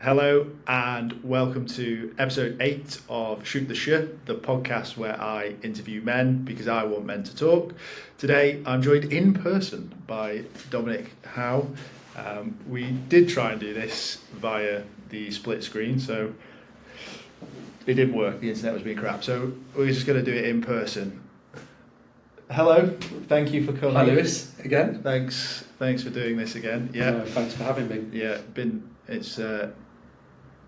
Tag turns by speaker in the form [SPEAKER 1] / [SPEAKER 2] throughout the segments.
[SPEAKER 1] Hello and welcome to episode 8 of Shoot the Shit, the podcast where I interview men because I want men to talk. Today I'm joined in person by Dominic, Howe. We did try and do this via the split screen, so it didn't work. The internet was being crap, so we're just going to do it in person. Hello, thank you for coming.
[SPEAKER 2] Hi Lewis, again.
[SPEAKER 1] Thanks for doing this again. Yeah,
[SPEAKER 2] thanks for having me.
[SPEAKER 1] Yeah,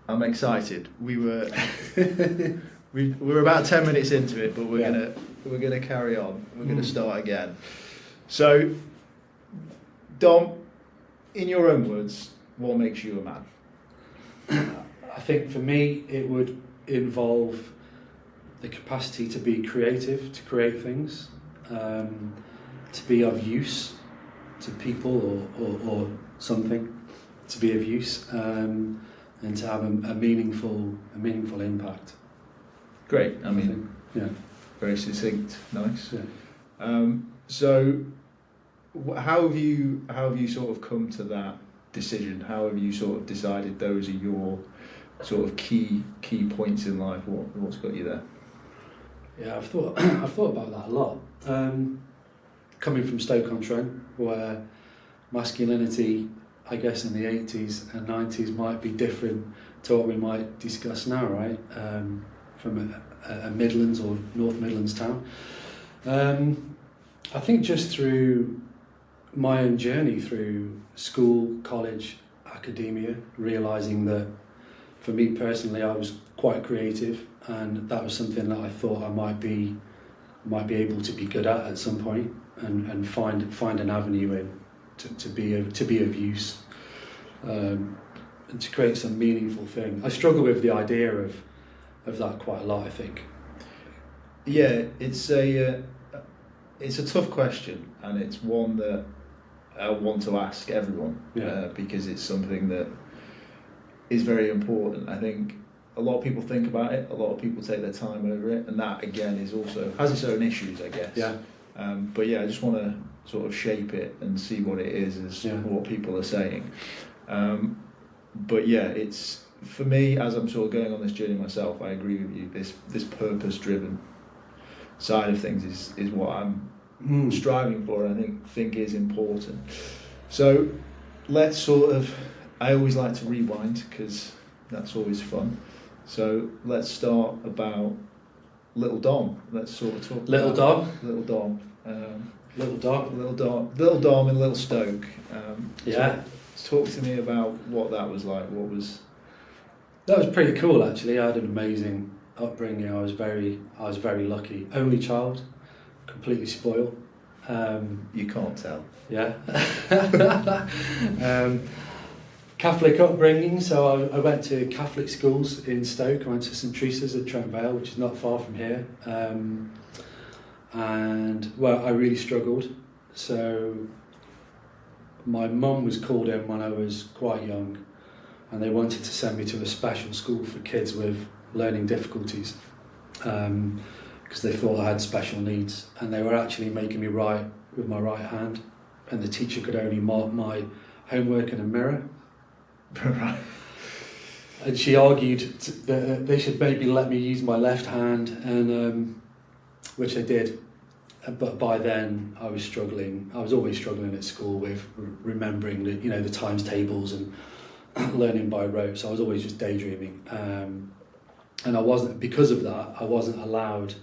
[SPEAKER 1] I'm excited. We were about 10 minutes into it, but we're gonna carry on. We're gonna start again. So, Dom, in your own words, what makes you a man?
[SPEAKER 2] I think for me it would involve the capacity to be creative, to create things, to be of use to people or something, to be of use. And to have a meaningful impact.
[SPEAKER 1] Great. I mean,
[SPEAKER 2] yeah,
[SPEAKER 1] very succinct. Nice.
[SPEAKER 2] Yeah.
[SPEAKER 1] So, how have you sort of come to that decision? How have you sort of decided those are your sort of key points in life? What's got you there?
[SPEAKER 2] Yeah, I've thought about that a lot. Coming from Stoke-on-Trent, where masculinity, I guess in the 80s and 90s might be different to what we might discuss now, right? From a Midlands or North Midlands town. I think just through my own journey through school, college, academia, realising that for me personally I was quite creative, and that was something that I thought I might be able to be good at some point, and find an avenue in to be of use, and to create some meaningful thing. I struggle with the idea of that quite a lot, I think.
[SPEAKER 1] Yeah, it's a tough question, and it's one that I want to ask everyone, because it's something that is very important. I think a lot of people think about it, a lot of people take their time over it, and that again is also has its own issues, I guess.
[SPEAKER 2] Yeah.
[SPEAKER 1] But yeah, I just want to sort of shape it and see what it is what people are saying. But yeah, it's for me, as I'm sort of going on this journey myself, I agree with you. This purpose-driven side of things is what I'm striving for, and I think is important. So let's sort of, I always like to rewind because that's always fun. So let's start about Little Dom. Let's sort of talk
[SPEAKER 2] Little
[SPEAKER 1] about
[SPEAKER 2] Dom.
[SPEAKER 1] Little Dom.
[SPEAKER 2] Little
[SPEAKER 1] Dom in Little Stoke.
[SPEAKER 2] Yeah.
[SPEAKER 1] Talk to me about what that was like.
[SPEAKER 2] That was pretty cool, actually. I had an amazing upbringing. I was very lucky. Only child, completely spoiled.
[SPEAKER 1] You can't tell.
[SPEAKER 2] Yeah. Catholic upbringing, so I went to Catholic schools in Stoke. I went to St Teresa's at Trent Vale, which is not far from here. And well, I really struggled. So my mum was called in when I was quite young, and they wanted to send me to a special school for kids with learning difficulties, because they thought I had special needs, and they were actually making me write with my right hand, and the teacher could only mark my homework in a mirror.
[SPEAKER 1] Right.
[SPEAKER 2] And she argued that they should maybe let me use my left hand, and which I did. But by then I was struggling. I was always struggling at school with remembering the times tables and learning by rote. So I was always just daydreaming. And I wasn't, because of that, I wasn't allowed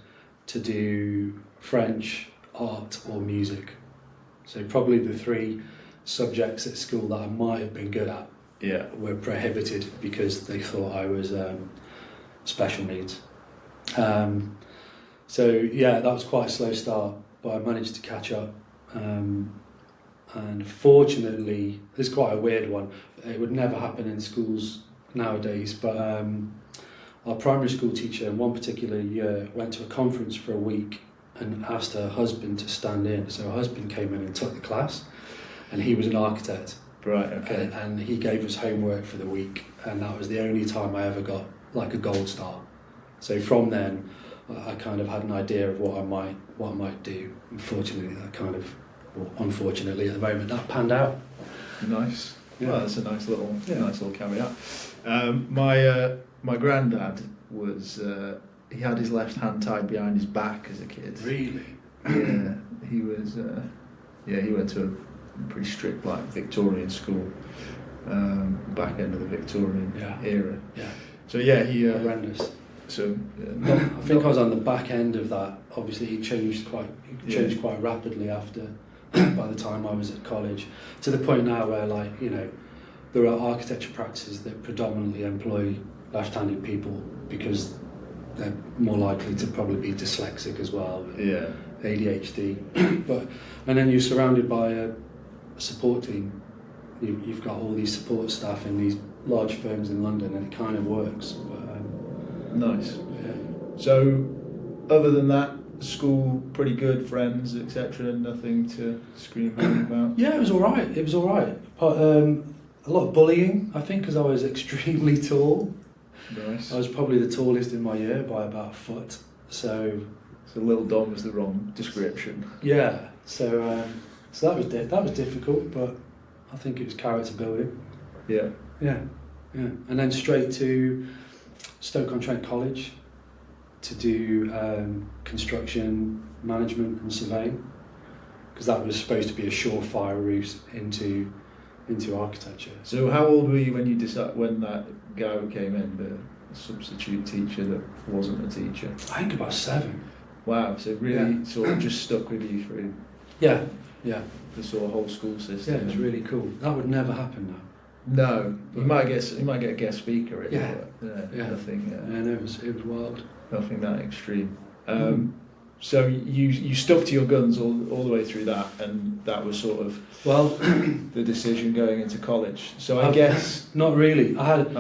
[SPEAKER 2] to do French, art or music. So probably the three subjects at school that I might have been good at were prohibited because they thought I was special needs. So yeah, that was quite a slow start, but I managed to catch up. And fortunately, this is quite a weird one. It would never happen in schools nowadays, but our primary school teacher in one particular year went to a conference for a week and asked her husband to stand in. So her husband came in and took the class, and he was an architect.
[SPEAKER 1] Right, okay.
[SPEAKER 2] And he gave us homework for the week, and that was the only time I ever got like a gold star. So from then, I kind of had an idea of what I might do. Unfortunately, unfortunately at the moment, that panned out.
[SPEAKER 1] Nice. Well, that's a nice little caveat. My granddad was he had his left hand tied behind his back as a kid.
[SPEAKER 2] Really?
[SPEAKER 1] Yeah, he was. He went to a pretty strict Victorian school, back end of the Victorian era.
[SPEAKER 2] Yeah.
[SPEAKER 1] So he
[SPEAKER 2] horrendous.
[SPEAKER 1] So
[SPEAKER 2] I think I was on the back end of that. Obviously, it changed quite rapidly after. By the time I was at college, to the point now where there are architecture practices that predominantly employ left-handed people because they're more likely to probably be dyslexic as well.
[SPEAKER 1] Yeah.
[SPEAKER 2] ADHD, and then you're surrounded by a support team. You've got all these support staff in these large firms in London, and it kind of works. But,
[SPEAKER 1] nice.
[SPEAKER 2] Yeah.
[SPEAKER 1] So, other than that, school pretty good, friends, etc. Nothing to scream home about.
[SPEAKER 2] Yeah, it was all right. But a lot of bullying, I think, because I was extremely tall.
[SPEAKER 1] Nice.
[SPEAKER 2] I was probably the tallest in my year by about a foot. So
[SPEAKER 1] Little Dom was the wrong description.
[SPEAKER 2] Yeah. So that was difficult, but I think it was character building.
[SPEAKER 1] Yeah.
[SPEAKER 2] Yeah. And then straight to Stoke-on-Trent College to do construction management and surveying, because that was supposed to be a surefire route into architecture.
[SPEAKER 1] So how old were you when you decided, when that guy came in, the substitute teacher that wasn't a teacher?
[SPEAKER 2] I think about 7.
[SPEAKER 1] Wow, so really sort of just stuck with you through
[SPEAKER 2] Yeah.
[SPEAKER 1] the sort of whole school system.
[SPEAKER 2] Yeah, it was really cool. That would never happen now.
[SPEAKER 1] No, you might get a guest speaker in
[SPEAKER 2] Yeah.
[SPEAKER 1] but
[SPEAKER 2] Yeah.
[SPEAKER 1] nothing.
[SPEAKER 2] No, it was wild.
[SPEAKER 1] Nothing that extreme. So you stuck to your guns all the way through that, and that was sort of the decision going into college. So I guess
[SPEAKER 2] not really. I had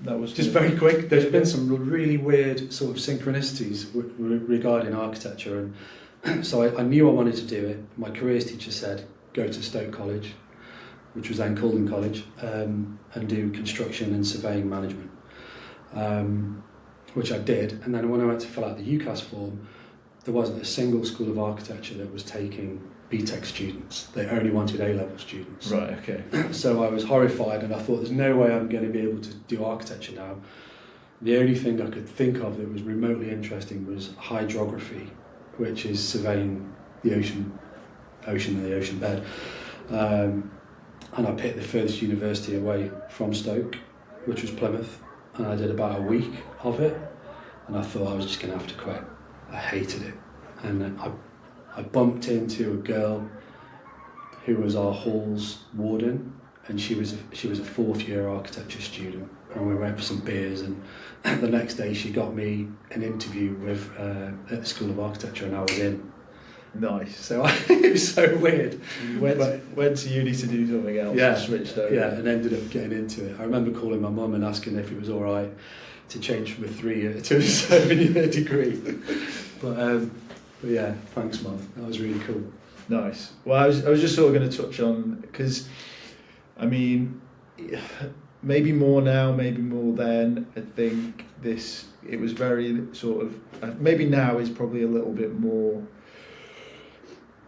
[SPEAKER 1] that was
[SPEAKER 2] just very quick. There's been some really weird sort of synchronicities regarding architecture, and so I knew I wanted to do it. My careers teacher said go to Stoke College, which was then Cullen College, and do construction and surveying management, which I did. And then when I went to fill out the UCAS form, there wasn't a single school of architecture that was taking BTEC students. They only wanted A-level students.
[SPEAKER 1] Right, okay.
[SPEAKER 2] So I was horrified, and I thought, there's no way I'm going to be able to do architecture now. The only thing I could think of that was remotely interesting was hydrography, which is surveying the ocean and the ocean bed. And I picked the furthest university away from Stoke, which was Plymouth, and I did about a week of it, and I thought I was just going to have to quit. I hated it, and I bumped into a girl who was our hall's warden, and she was a fourth year architecture student, and we went for some beers, and the next day she got me an interview with at the School of Architecture, and I was in.
[SPEAKER 1] Nice.
[SPEAKER 2] So it was so weird.
[SPEAKER 1] You went to uni to do something else.
[SPEAKER 2] Yeah,
[SPEAKER 1] and switched over.
[SPEAKER 2] Yeah, and ended up getting into it. I remember calling my mum and asking if it was all right to change from a 3-year to a 7-year degree. But yeah, thanks, Mum. That was really cool.
[SPEAKER 1] Nice. Well, I was just sort of going to touch on, because, I mean, maybe more now, maybe more then. I think it was very sort of, maybe now is probably a little bit more,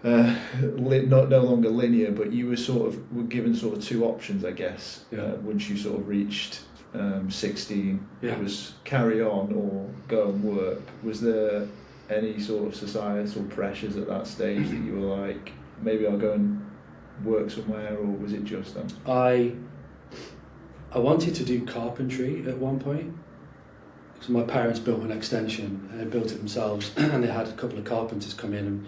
[SPEAKER 1] no longer linear, but you were given sort of 2 options, I guess, once you sort of reached 16.
[SPEAKER 2] Yeah.
[SPEAKER 1] It was carry on or go and work. Was there any sort of societal pressures at that stage that you were like, maybe I'll go and work somewhere, or was it just them?
[SPEAKER 2] I wanted to do carpentry at one point. So my parents built an extension, and they built it themselves, and they had a couple of carpenters come in and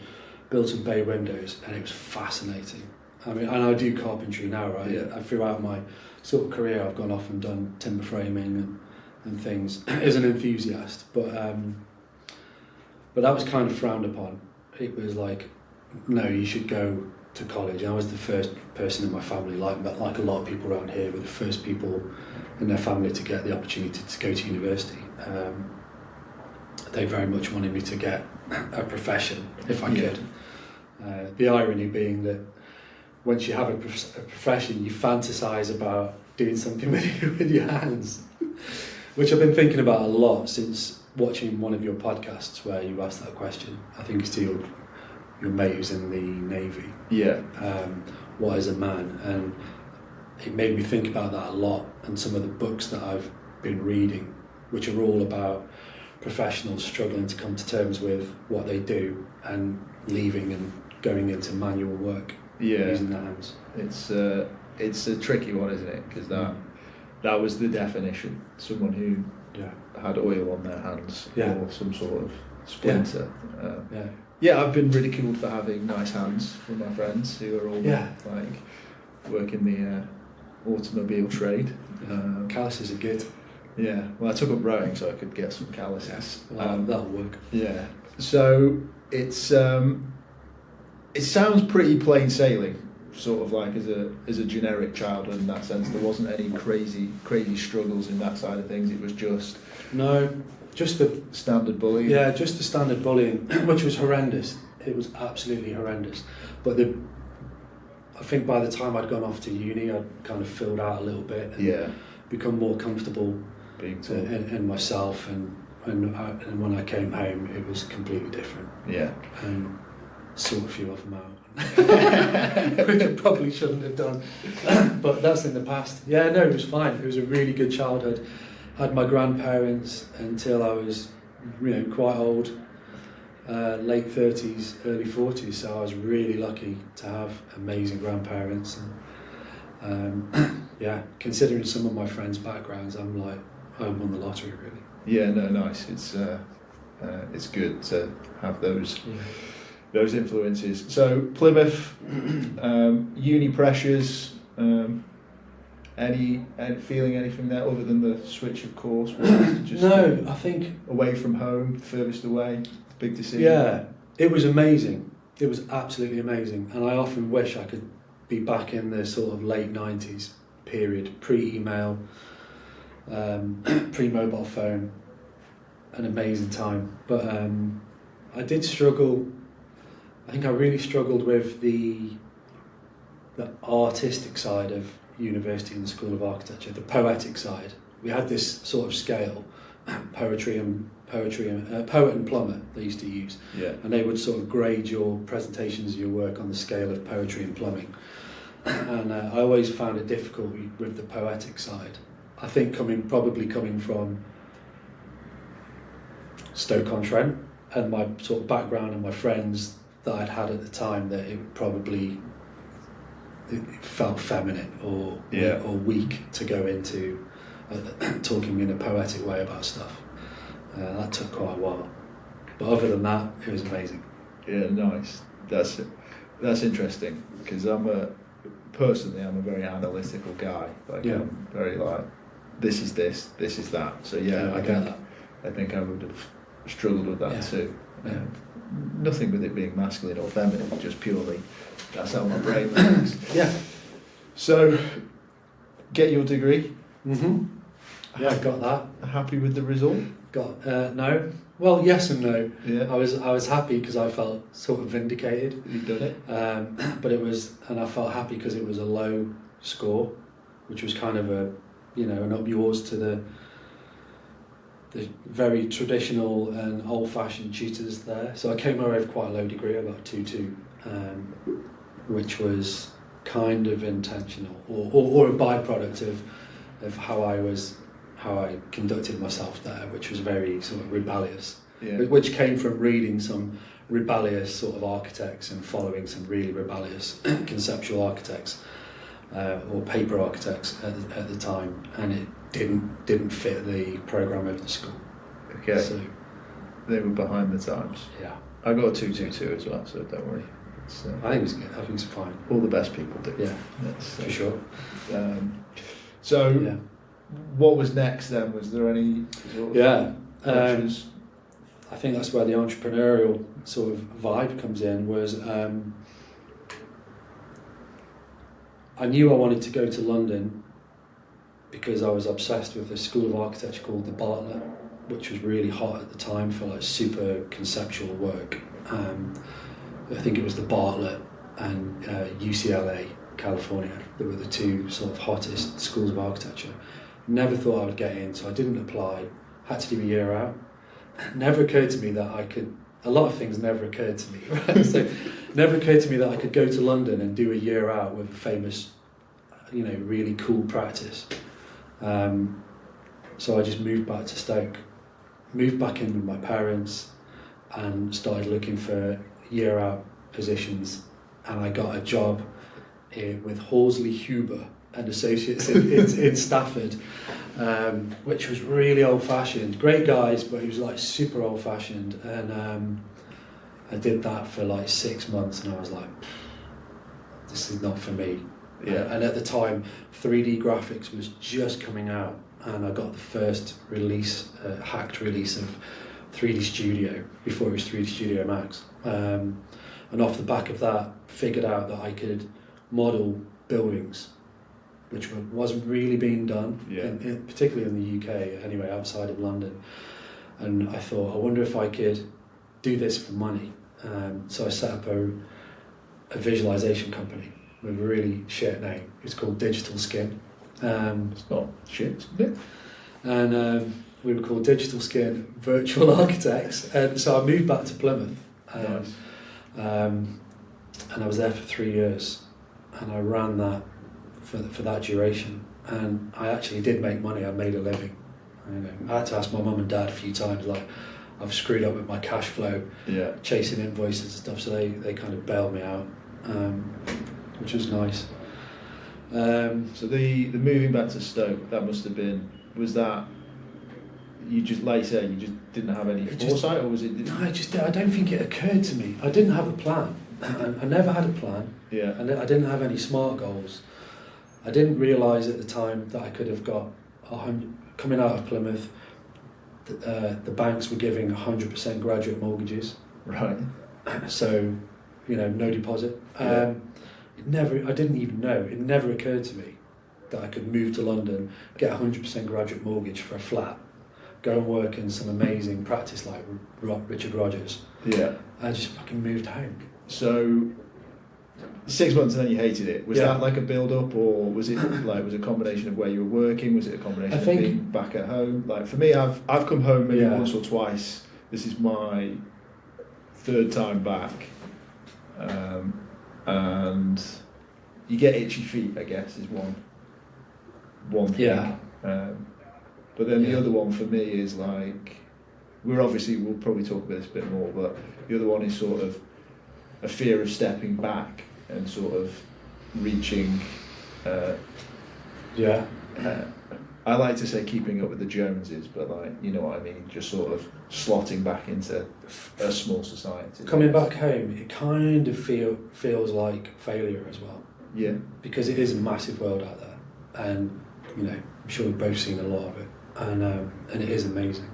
[SPEAKER 2] build some bay windows, and it was fascinating. I mean, and I do carpentry now, right?
[SPEAKER 1] Yeah.
[SPEAKER 2] Throughout my sort of career, I've gone off and done timber framing and things as an enthusiast, but that was kind of frowned upon. It was like, no, you should go to college. I was the first person in my family, like a lot of people around here, were the first people in their family to get the opportunity to go to university. They very much wanted me to get a profession, if I could. The irony being that once you have a profession, you fantasize about doing something with your hands, which I've been thinking about a lot since watching one of your podcasts where you asked that question. I think it's to your mate who's in the Navy.
[SPEAKER 1] Yeah.
[SPEAKER 2] What is a man? And it made me think about that a lot, and some of the books that I've been reading, which are all about professionals struggling to come to terms with what they do and leaving and going into manual work using their hands.
[SPEAKER 1] It's a tricky one, isn't it? Because that was the definition. Someone who had oil on their hands or some sort of splinter. I've been ridiculed for having nice hands from my friends who are all like work in the automobile trade.
[SPEAKER 2] Calluses are good.
[SPEAKER 1] Yeah, well, I took up rowing so I could get some calluses.
[SPEAKER 2] That'll work.
[SPEAKER 1] Yeah, so it sounds pretty plain sailing, sort of like as a generic childhood in that sense. There wasn't any crazy struggles in that side of things. It was just
[SPEAKER 2] just the
[SPEAKER 1] standard bullying.
[SPEAKER 2] Yeah, just the standard bullying, which was horrendous. It was absolutely horrendous. But I think by the time I'd gone off to uni, I'd kind of filled out a little bit and become more comfortable
[SPEAKER 1] being taught
[SPEAKER 2] in myself, and when I came home, it was completely different.
[SPEAKER 1] Yeah,
[SPEAKER 2] and sort a few of them out, which I probably shouldn't have done, but that's in the past. Yeah, no, it was fine. It was a really good childhood. I had my grandparents until I was, quite old, late 30s, early 40s. So I was really lucky to have amazing grandparents, and considering some of my friends' backgrounds, I'm like, I won the lottery, really.
[SPEAKER 1] Yeah, no, nice. It's good to have those influences. So Plymouth, uni pressures. Any feeling anything there other than the switch of course?
[SPEAKER 2] No, I think
[SPEAKER 1] away from home, furthest away, big decision.
[SPEAKER 2] Yeah, it was amazing. It was absolutely amazing, and I often wish I could be back in the sort of late 90s period, pre-email, pre-mobile phone. An amazing time, but I did struggle. I think I really struggled with the artistic side of university and the School of Architecture, the poetic side. We had this sort of scale, poet and plumber they used to use, and they would sort of grade your presentations of your work on the scale of poetry and plumbing. And I always found it difficult with the poetic side. I think probably coming from Stoke-on-Trent and my sort of background and my friends that I'd had at the time, that it felt feminine or weak to go into talking in a poetic way about stuff. That took quite a while, but other than that, it was amazing.
[SPEAKER 1] Yeah, nice. That's interesting, because I'm a very analytical guy. I'm very like, this is this is that. So I get that. I think I would have struggled with that too. Nothing with it being masculine or feminine, just purely that's how my brain works. So, get your degree.
[SPEAKER 2] Mm-hmm. Yeah, I got that.
[SPEAKER 1] Happy with the result?
[SPEAKER 2] No. Well, yes and no.
[SPEAKER 1] Yeah.
[SPEAKER 2] I was happy because I felt sort of vindicated.
[SPEAKER 1] You've done it.
[SPEAKER 2] But I felt happy because it was a low score, which was kind of an up yours to the very traditional and old-fashioned tutors there. So I came away with quite a low degree. I got a 2-2, which was kind of intentional, or a byproduct of how I conducted myself there, which was very sort of rebellious, which came from reading some rebellious sort of architects and following some really rebellious conceptual architects or paper architects at the time, and it didn't fit the programme of the school.
[SPEAKER 1] Okay.
[SPEAKER 2] So
[SPEAKER 1] they were behind the times.
[SPEAKER 2] Yeah.
[SPEAKER 1] I got a 2-2 as well, so don't worry.
[SPEAKER 2] I think it's good. I think it's fine.
[SPEAKER 1] All the best people do.
[SPEAKER 2] Yeah, for sure.
[SPEAKER 1] What was next then? Was there any sort of pressures?
[SPEAKER 2] I think that's where the entrepreneurial sort of vibe comes in. Was I knew I wanted to go to London because I was obsessed with a school of architecture called the Bartlett, which was really hot at the time for like super conceptual work. I think it was the Bartlett and UCLA, California, that were the two sort of hottest schools of architecture. Never thought I would get in, so I didn't apply. Had to do a year out. Never occurred to me that I could. A lot of things never occurred to me, right? So, never occurred to me that I could go to London and do a year out with a famous really cool practice. So I just moved back to Stoke, moved back in with my parents, and started looking for year out positions, and I got a job with Horsley Huber and Associates in Stafford, which was really old fashioned. Great guys, but it was like super old fashioned, and I did that for like 6 months, and I was like, this is not for me.
[SPEAKER 1] Yeah.
[SPEAKER 2] And at the time, 3D graphics was just coming out, and I got the first release, hacked release of 3D Studio before it was 3D Studio Max. And off the back of that, figured out that I could model buildings, which wasn't really being done, particularly in the UK, anyway, outside of London. And I thought, I wonder if I could do this for money. So I set up a visualization company with a really shit name. It's called Digital Skin.
[SPEAKER 1] It's not shit, is it?
[SPEAKER 2] And we were called Digital Skin Virtual Architects. And so I moved back to Plymouth.
[SPEAKER 1] Nice.
[SPEAKER 2] And I was there for 3 years, and I ran that for that duration, and I actually did make money. I made a living. I had to ask my mum and dad a few times, like, I've screwed up with my cash flow, chasing invoices and stuff, so they kind of bailed me out, which was nice.
[SPEAKER 1] So the moving back to Stoke, that must have been, was that you just, like you said, you just didn't have any foresight, or was it?
[SPEAKER 2] No, I don't think it occurred to me. I didn't have a plan. I never had a plan.
[SPEAKER 1] Yeah.
[SPEAKER 2] And I didn't have any SMART goals. I didn't realise at the time that I could have got coming out of Plymouth. The banks were giving 100% graduate mortgages.
[SPEAKER 1] Right.
[SPEAKER 2] So, no deposit. I didn't even know. It never occurred to me that I could move to London, get a 100% graduate mortgage for a flat, go and work in some amazing practice like Richard Rogers.
[SPEAKER 1] Yeah.
[SPEAKER 2] I just fucking moved home.
[SPEAKER 1] So 6 months and then you hated it. Was that like a build-up, or was it was a combination of where you were working? Was it a combination of being back at home? Like for me, I've come home maybe once or twice. This is my third time back, and you get itchy feet, I guess, is one thing.
[SPEAKER 2] Yeah.
[SPEAKER 1] But then the other one for me is like, we'll probably talk about this a bit more, but the other one is sort of a fear of stepping back and sort of reaching. I like to say keeping up with the Joneses, but you know what I mean, just sort of slotting back into a small society.
[SPEAKER 2] Coming back home, it kind of feels like failure as well.
[SPEAKER 1] Yeah. Because
[SPEAKER 2] it is a massive world out there, and I'm sure we've both seen a lot of it, and it is amazing.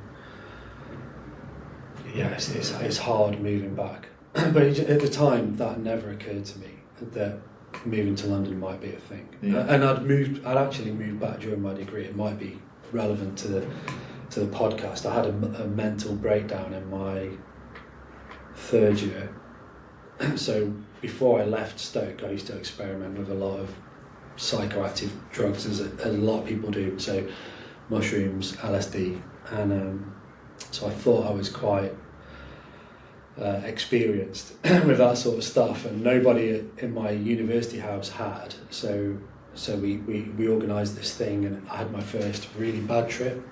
[SPEAKER 2] Yeah, it's hard moving back. But at the time, that never occurred to me that moving to London might be a thing. Yeah. And I'd actually moved back during my degree. It might be relevant to the podcast. I had a mental breakdown in my third year. So before I left Stoke, I used to experiment with a lot of psychoactive drugs, as a lot of people do. So mushrooms, LSD, and so I thought I was quite experienced with that sort of stuff, and nobody in my university house had. So we organised this thing, and I had my first really bad trip,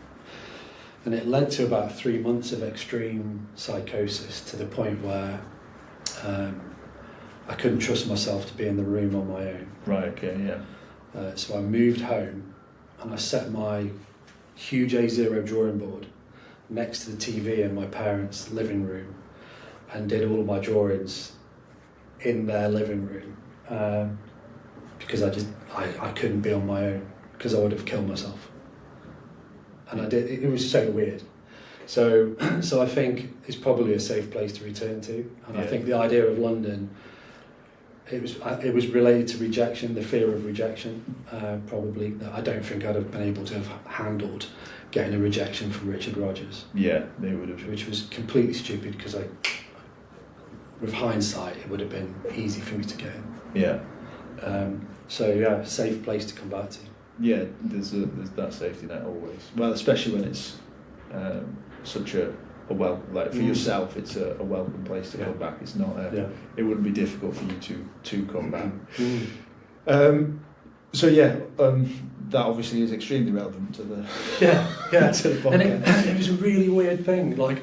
[SPEAKER 2] and it led to about 3 months of extreme psychosis, to the point where I couldn't trust myself to be in the room on my own.
[SPEAKER 1] Right. Okay. Yeah.
[SPEAKER 2] So I moved home, and I set my huge A0 drawing board next to the TV in my parents' living room, and did all of my drawings in their living room, because I couldn't be on my own, because I would have killed myself. And I did. It was so weird. So I think it's probably a safe place to return to, and I think the idea of London, it was related to rejection, the fear of rejection, probably, that I don't think I'd have been able to have handled getting a rejection from Richard Rogers.
[SPEAKER 1] Yeah, they would have.
[SPEAKER 2] Which was completely stupid, because with hindsight, it would have been easy for me to get in.
[SPEAKER 1] Yeah.
[SPEAKER 2] Safe place to come back to.
[SPEAKER 1] Yeah, there's that safety net always. Well, especially when it's such a for yourself, it's a welcome place to come back. It's not. It wouldn't be difficult for you to come back. So yeah, that obviously is extremely relevant to the
[SPEAKER 2] yeah.
[SPEAKER 1] to the podcast.
[SPEAKER 2] And it was a really weird thing. Like,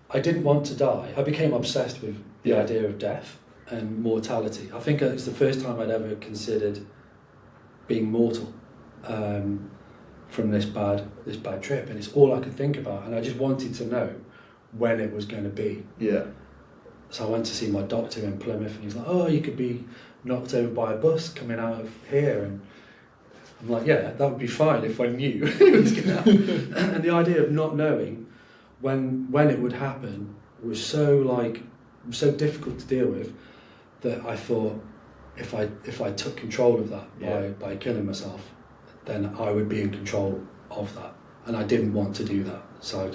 [SPEAKER 2] I didn't want to die. I became obsessed with the idea of death and mortality. I think it's the first time I'd ever considered being mortal from this bad trip, and it's all I could think about. And I just wanted to know when it was going to be.
[SPEAKER 1] Yeah.
[SPEAKER 2] So I went to see my doctor in Plymouth, and he's like, "Oh, you could be knocked over by a bus coming out of here." And I'm like, "Yeah, that would be fine if I knew it was going to happen." And the idea of not knowing when it would happen was so difficult to deal with that I thought if I took control of that by killing myself, then I would be in control of that, and I didn't want to do that. So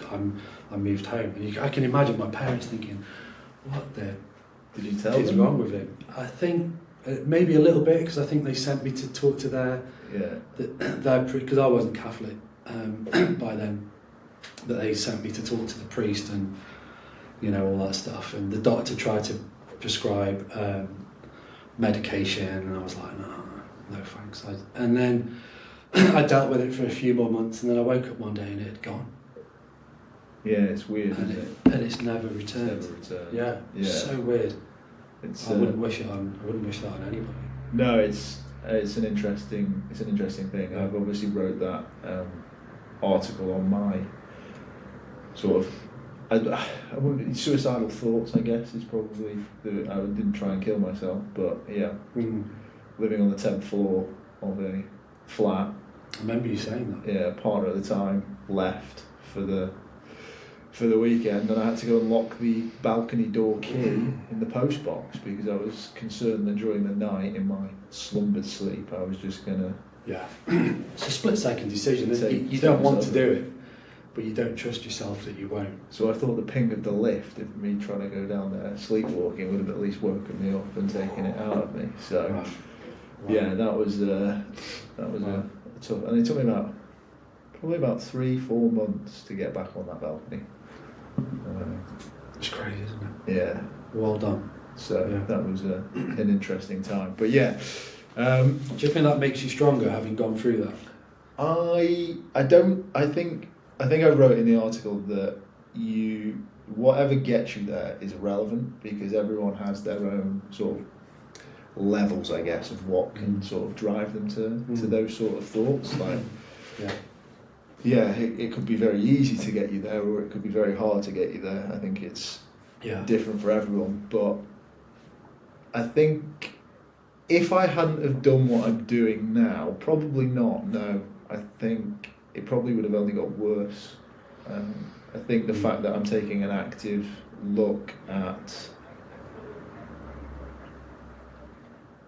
[SPEAKER 2] I moved home, and I can imagine my parents thinking, "What the
[SPEAKER 1] Did you tell
[SPEAKER 2] is
[SPEAKER 1] them?
[SPEAKER 2] wrong with him?" I think maybe a little bit, because I think they sent me to talk to their because I wasn't Catholic by then, that they sent me to talk to the priest and all that stuff, and the doctor tried to prescribe medication, and I was like, no thanks. And then I dealt with it for a few more months, and then I woke up one day and it had gone.
[SPEAKER 1] Yeah, it's weird,
[SPEAKER 2] and
[SPEAKER 1] isn't it?
[SPEAKER 2] And it's never returned.
[SPEAKER 1] It's never returned.
[SPEAKER 2] Yeah, so weird.
[SPEAKER 1] It's,
[SPEAKER 2] I wouldn't wish that on anybody.
[SPEAKER 1] No, it's an interesting thing. I've obviously wrote that article on my sort of I wouldn't suicidal thoughts. I guess is probably I didn't try and kill myself, but yeah, living on the 10th floor of a flat.
[SPEAKER 2] I remember you saying that.
[SPEAKER 1] Yeah, partner at the time left for the weekend, and I had to go and lock the balcony door key in the post box because I was concerned that during the night in my slumbered sleep I was just gonna.
[SPEAKER 2] Yeah, it's a split-second decision. You don't want to do it, but you don't trust yourself that you won't.
[SPEAKER 1] So I thought the ping of the lift of me trying to go down there sleepwalking would have at least woken me up and taken it out of me. So
[SPEAKER 2] Right.
[SPEAKER 1] yeah, that was a tough, and it took me probably about 3-4 months to get back on that balcony.
[SPEAKER 2] It's crazy, isn't it?
[SPEAKER 1] Yeah.
[SPEAKER 2] Well done.
[SPEAKER 1] So
[SPEAKER 2] Yeah.
[SPEAKER 1] that was an interesting time. But yeah.
[SPEAKER 2] Do you think that makes you stronger, having gone through that?
[SPEAKER 1] I don't. I think I wrote in the article that whatever gets you there is irrelevant because everyone has their own sort of levels, I guess, of what can sort of drive them to those sort of thoughts. Like, it could be very easy to get you there, or it could be very hard to get you there. I think it's different for everyone. But I think if I hadn't have done what I'm doing now, probably not. No, I think it probably would have only got worse. I think the fact that I'm taking an active look at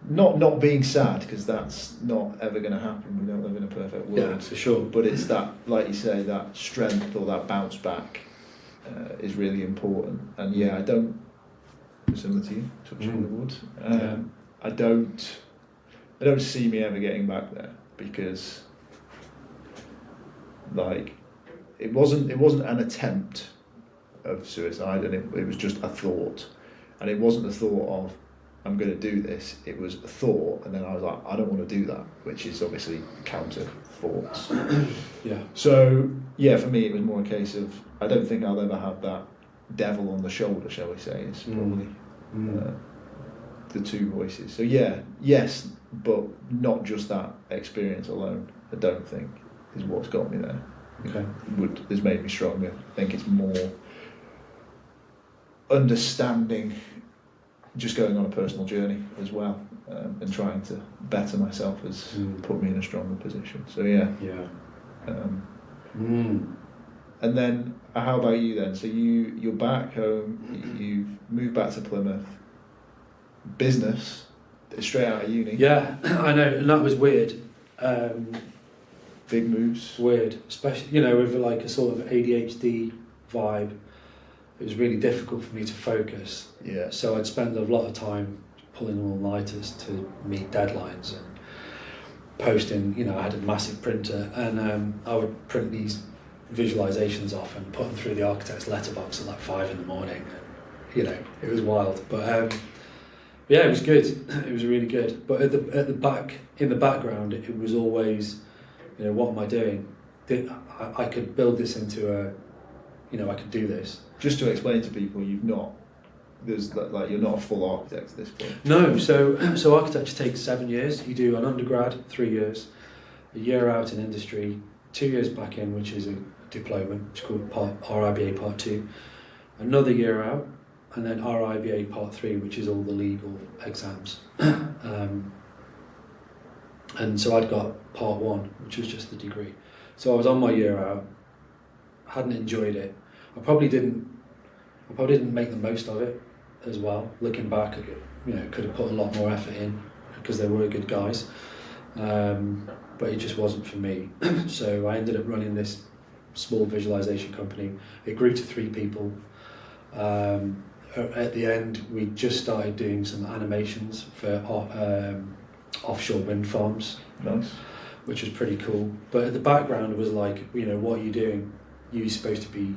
[SPEAKER 1] not being sad, because that's not ever going to happen. We don't live in a perfect world.
[SPEAKER 2] Yeah, for sure.
[SPEAKER 1] But it's that, like you say, that strength or that bounce back is really important. And yeah, I don't, similar to you, touching the wood, I don't see me ever getting back there, because like it wasn't an attempt of suicide, and it was just a thought, and it wasn't the thought of I'm going to do this. It was a thought, and then I was like, I don't want to do that, which is obviously counter thoughts.
[SPEAKER 2] Yeah.
[SPEAKER 1] So yeah, for me it was more a case of I don't think I'll ever have that devil on the shoulder, shall we say. It's probably the two voices. So yeah, yes, but not just that experience alone, I don't think, is what's got me there.
[SPEAKER 2] Okay.
[SPEAKER 1] Has made me stronger. I think it's more understanding, just going on a personal journey as well, and trying to better myself has put me in a stronger position. So yeah. And then how about you then? So you're back home, you've moved back to Plymouth, business, straight out of uni.
[SPEAKER 2] Yeah, I know, and that was weird.
[SPEAKER 1] Big moves.
[SPEAKER 2] Weird, especially, with like a sort of ADHD vibe. It was really difficult for me to focus.
[SPEAKER 1] Yeah.
[SPEAKER 2] So I'd spend a lot of time pulling all-nighters to meet deadlines and posting. I had a massive printer, and I would print these visualizations off and put them through the architect's letterbox at like 5 a.m. And, it was wild. But Yeah, it was good. It was really good. But in the background, it was always, what am I doing? I could build this into I could do this.
[SPEAKER 1] Just to explain to people, you're not a full architect at this point.
[SPEAKER 2] No, so architecture takes 7 years. You do an undergrad, 3 years, a year out in industry, 2 years back in, which is a diploma, it's called RIBA Part 2, another year out, and then RIBA Part 3, which is all the legal exams. And so I'd got Part 1, which was just the degree. So I was on my year out, hadn't enjoyed it. I probably didn't make the most of it as well. Looking back, could have put a lot more effort in because they were good guys. But it just wasn't for me. So I ended up running this small visualization company. It grew to 3 people. At the end, we just started doing some animations for offshore wind farms.
[SPEAKER 1] Nice.
[SPEAKER 2] Which was pretty cool. But at the background was like, what are you doing? You're supposed to be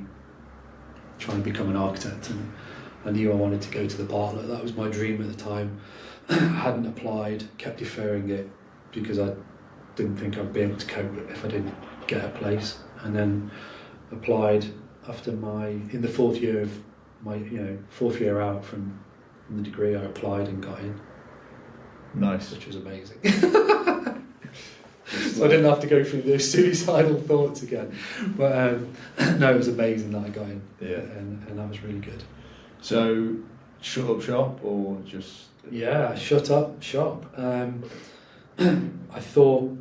[SPEAKER 2] trying to become an architect, and I knew I wanted to go to the Bartlett. That was my dream at the time. I hadn't applied, kept deferring it because I didn't think I'd be able to cope if I didn't get a place, and then applied in the fourth year of my fourth year out from the degree. I applied and got in.
[SPEAKER 1] Nice.
[SPEAKER 2] Which was amazing. So I didn't have to go through those suicidal thoughts again. But no, it was amazing that I got in.
[SPEAKER 1] Yeah.
[SPEAKER 2] And that was really good.
[SPEAKER 1] So, shut up shop or just...
[SPEAKER 2] Yeah, shut up shop. I thought,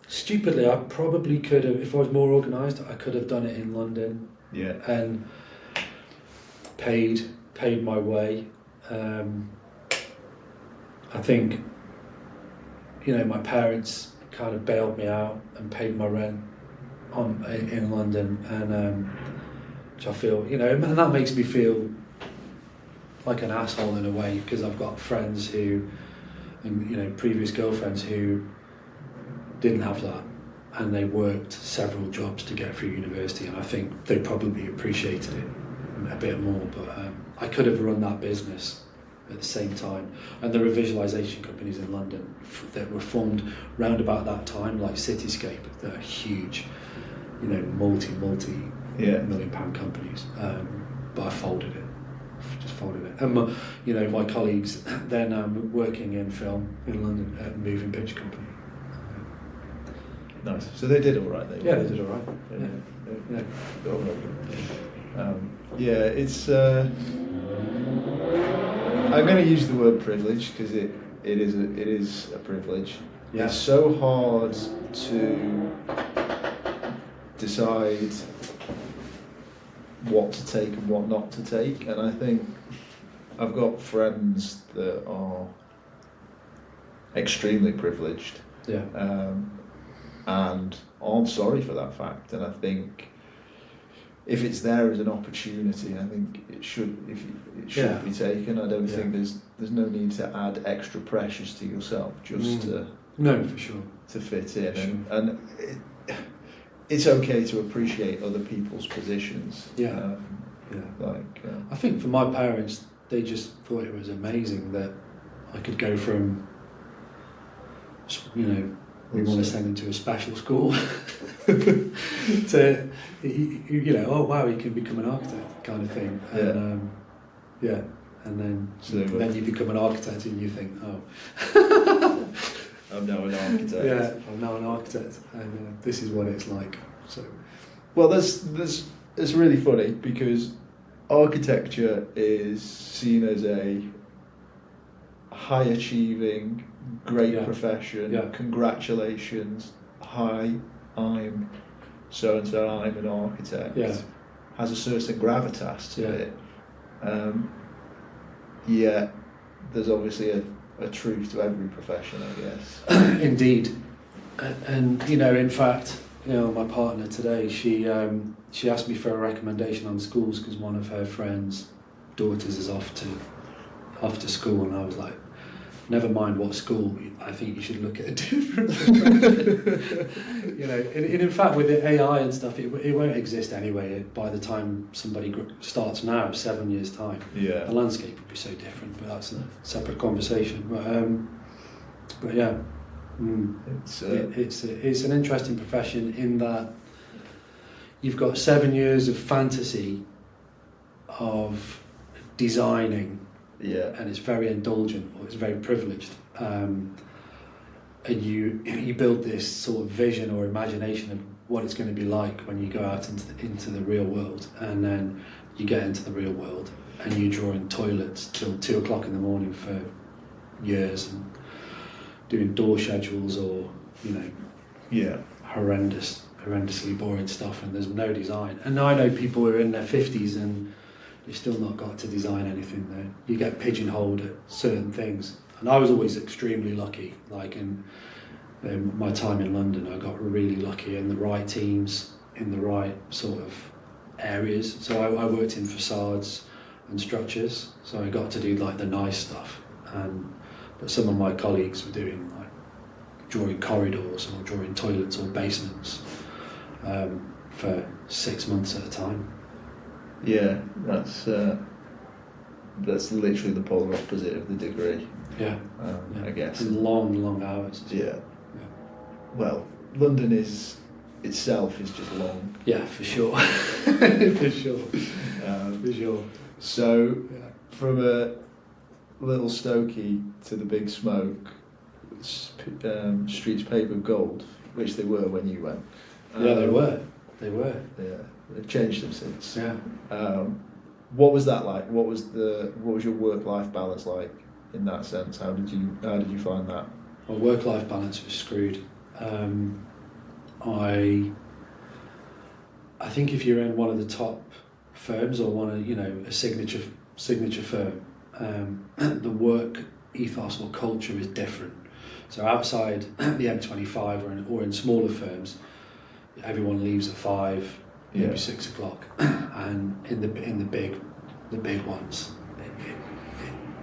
[SPEAKER 2] stupidly, I probably could have, if I was more organised, I could have done it in London.
[SPEAKER 1] Yeah.
[SPEAKER 2] And paid my way. I think, my parents kind of bailed me out and paid my rent in London, and which I feel, and that makes me feel like an asshole in a way, because I've got friends who, and previous girlfriends who didn't have that, and they worked several jobs to get through university, and I think they probably appreciated it a bit more, but I could have run that business at the same time. And there were visualization companies in London that were formed round about that time, like Cityscape, that are huge, multi million pound companies. But I folded it. Just folded it. And my colleagues then working in film in London at a moving picture company.
[SPEAKER 1] Nice. So they did all right. They
[SPEAKER 2] did all right.
[SPEAKER 1] Yeah, it's. I'm going to use the word privilege because it is a privilege. Yeah. It's so hard to decide what to take and what not to take, and I think I've got friends that are extremely privileged.
[SPEAKER 2] Yeah.
[SPEAKER 1] And aren't sorry for that fact, and I think if it's there as an opportunity, I think it should be taken. I don't think there's no need to add extra pressures to yourself just to fit in, and it's okay to appreciate other people's positions.
[SPEAKER 2] I think for my parents, they just thought it was amazing that I could go from we want to send him to a special school to oh wow, he can become an architect kind of thing, and and then you become an architect and you think, oh
[SPEAKER 1] I'm now an architect.
[SPEAKER 2] I'm now an architect, and this is what it's like. So
[SPEAKER 1] well, it's really funny because architecture is seen as a high achieving, great profession. Congratulations. Hi, I'm so and so. I'm an architect. Has a certain gravitas to it. There's obviously a truth to every profession, I guess.
[SPEAKER 2] Indeed, and in fact, my partner today, she asked me for a recommendation on schools because one of her friends' daughters is off to school, and I was like, never mind what school, I think you should look at a different profession. You know, and in fact with the AI and stuff, it won't exist anyway by the time somebody starts now, 7 years time.
[SPEAKER 1] Yeah.
[SPEAKER 2] The landscape would be so different, but that's a separate conversation. But yeah, it's an interesting profession in that you've got 7 years of fantasy of designing.
[SPEAKER 1] Yeah.
[SPEAKER 2] And it's very indulgent, or it's very privileged, and you build this sort of vision or imagination of what it's going to be like when you go out into the real world, and then you get into the real world and you draw in toilets till 2 o'clock in the morning for years, and doing door schedules, or horrendously boring stuff, and there's no design. And I know people who are in their 50s and you've still not got to design anything there. You get pigeonholed at certain things. And I was always extremely lucky. Like in my time in London, I got really lucky in the right teams, in the right sort of areas. So I worked in facades and structures. So I got to do like the nice stuff. But some of my colleagues were doing like drawing corridors or drawing toilets or basements for 6 months at a time.
[SPEAKER 1] Yeah, that's literally the polar opposite of the degree.
[SPEAKER 2] Yeah,
[SPEAKER 1] I guess.
[SPEAKER 2] And long hours.
[SPEAKER 1] Yeah. Well, London itself is just long.
[SPEAKER 2] Yeah, for sure. For sure. For sure.
[SPEAKER 1] So, from a little Stokey to the big smoke, streets paved with gold, which they were when you went.
[SPEAKER 2] Yeah, they were.
[SPEAKER 1] Yeah, they've changed them since.
[SPEAKER 2] Yeah.
[SPEAKER 1] What was that like? What was your work-life balance like in that sense? How did you find that?
[SPEAKER 2] Well, work-life balance was screwed. I think if you're in one of the top firms or one of a signature firm, the work ethos or culture is different. So outside the M25 or in smaller firms, everyone leaves at 5, maybe 6 o'clock, and in the big ones,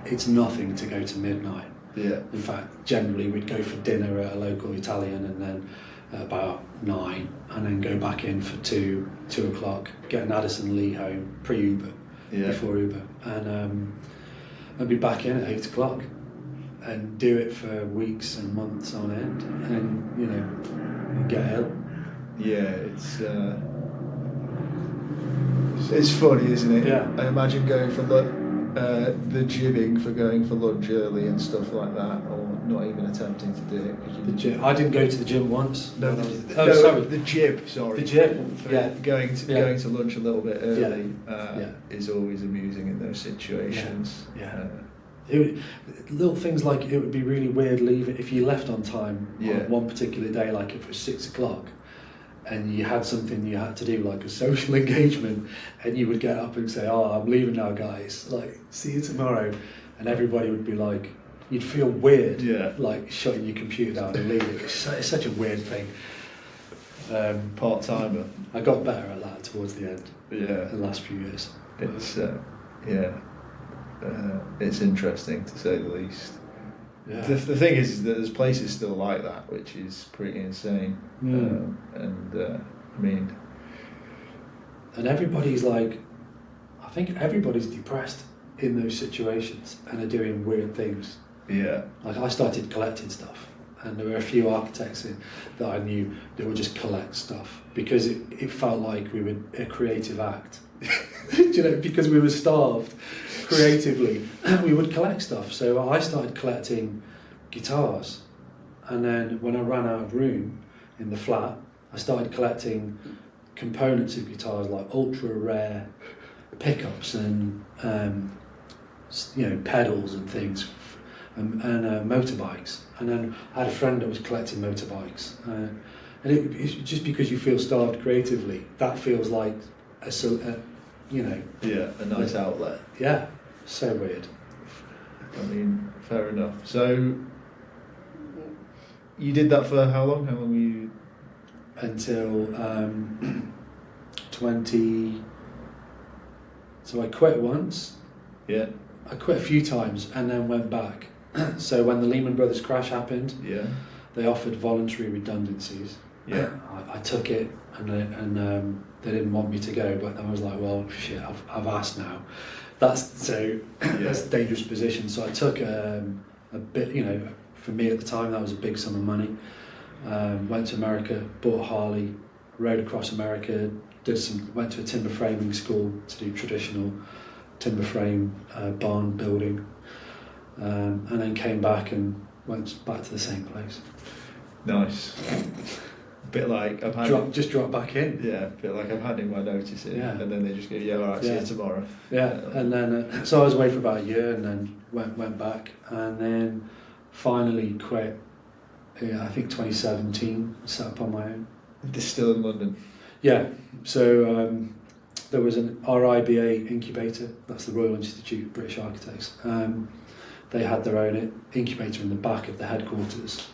[SPEAKER 2] it's nothing to go to midnight.
[SPEAKER 1] Yeah.
[SPEAKER 2] In fact, generally we'd go for dinner at a local Italian, and then at about 9, and then go back in for 2 o'clock, get an Addison Lee home pre-Uber, before Uber, and I'd be back in at 8 o'clock, and do it for weeks and months on end, and get ill.
[SPEAKER 1] Yeah, it's funny, isn't it?
[SPEAKER 2] Yeah.
[SPEAKER 1] I imagine going for the jibbing for going for lunch early and stuff like that, or not even attempting to do it.
[SPEAKER 2] The gym. I didn't go to the gym once.
[SPEAKER 1] Sorry. The jib. Sorry.
[SPEAKER 2] The jib.
[SPEAKER 1] Going to lunch a little bit early is always amusing in those situations.
[SPEAKER 2] Yeah. Little things like it would be really weird leaving if you left on time on one particular day, like if it was 6 o'clock. And you had something you had to do, like a social engagement, and you would get up and say, "Oh, I'm leaving now, guys. Like, see you tomorrow," and everybody would be like, you'd feel weird, like shutting your computer down and leaving. It's such a weird thing.
[SPEAKER 1] Part timer.
[SPEAKER 2] I got better at that towards the end.
[SPEAKER 1] Yeah.
[SPEAKER 2] The last few years.
[SPEAKER 1] It's interesting to say the least.
[SPEAKER 2] Yeah.
[SPEAKER 1] The thing is that there's places still like that, which is pretty insane.
[SPEAKER 2] And everybody's like, I think everybody's depressed in those situations and are doing weird things.
[SPEAKER 1] Yeah.
[SPEAKER 2] Like I started collecting stuff, and there were a few architects that I knew that would just collect stuff because it felt like we were a creative act. Because we were starved creatively, we would collect stuff. So I started collecting guitars, and then when I ran out of room in the flat, I started collecting components of guitars, like ultra rare pickups and pedals and things, and motorbikes. And then I had a friend that was collecting motorbikes, and it's just because you feel starved creatively, that feels like a
[SPEAKER 1] nice outlet.
[SPEAKER 2] Yeah, so weird.
[SPEAKER 1] I mean, fair enough. So you did that for how long? How long were you?
[SPEAKER 2] Until 20. So I quit once.
[SPEAKER 1] Yeah.
[SPEAKER 2] I quit a few times and then went back So when the Lehman Brothers crash happened,
[SPEAKER 1] Yeah.
[SPEAKER 2] they offered voluntary redundancies.
[SPEAKER 1] Yeah.
[SPEAKER 2] I took it, and they didn't want me to go, but I was like, well, shit, I've asked now. That's a dangerous position. So I took a bit, you know, for me at the time that was a big sum of money. Went to America, bought a Harley, rode across America, went to a timber framing school to do traditional timber frame barn building, and then came back and went back to the same place.
[SPEAKER 1] Nice. A bit like I've had
[SPEAKER 2] Just dropped back in.
[SPEAKER 1] Yeah, a bit like I've handed my notice in, and then they just go, yeah, all right, see you tomorrow.
[SPEAKER 2] Yeah, and then so I was away for about a year, and then went back, and then finally quit. Yeah, I think 2017. Set up on my own.
[SPEAKER 1] This still in London.
[SPEAKER 2] Yeah, so there was an RIBA incubator. That's the Royal Institute of British Architects. They had their own incubator in the back of the headquarters,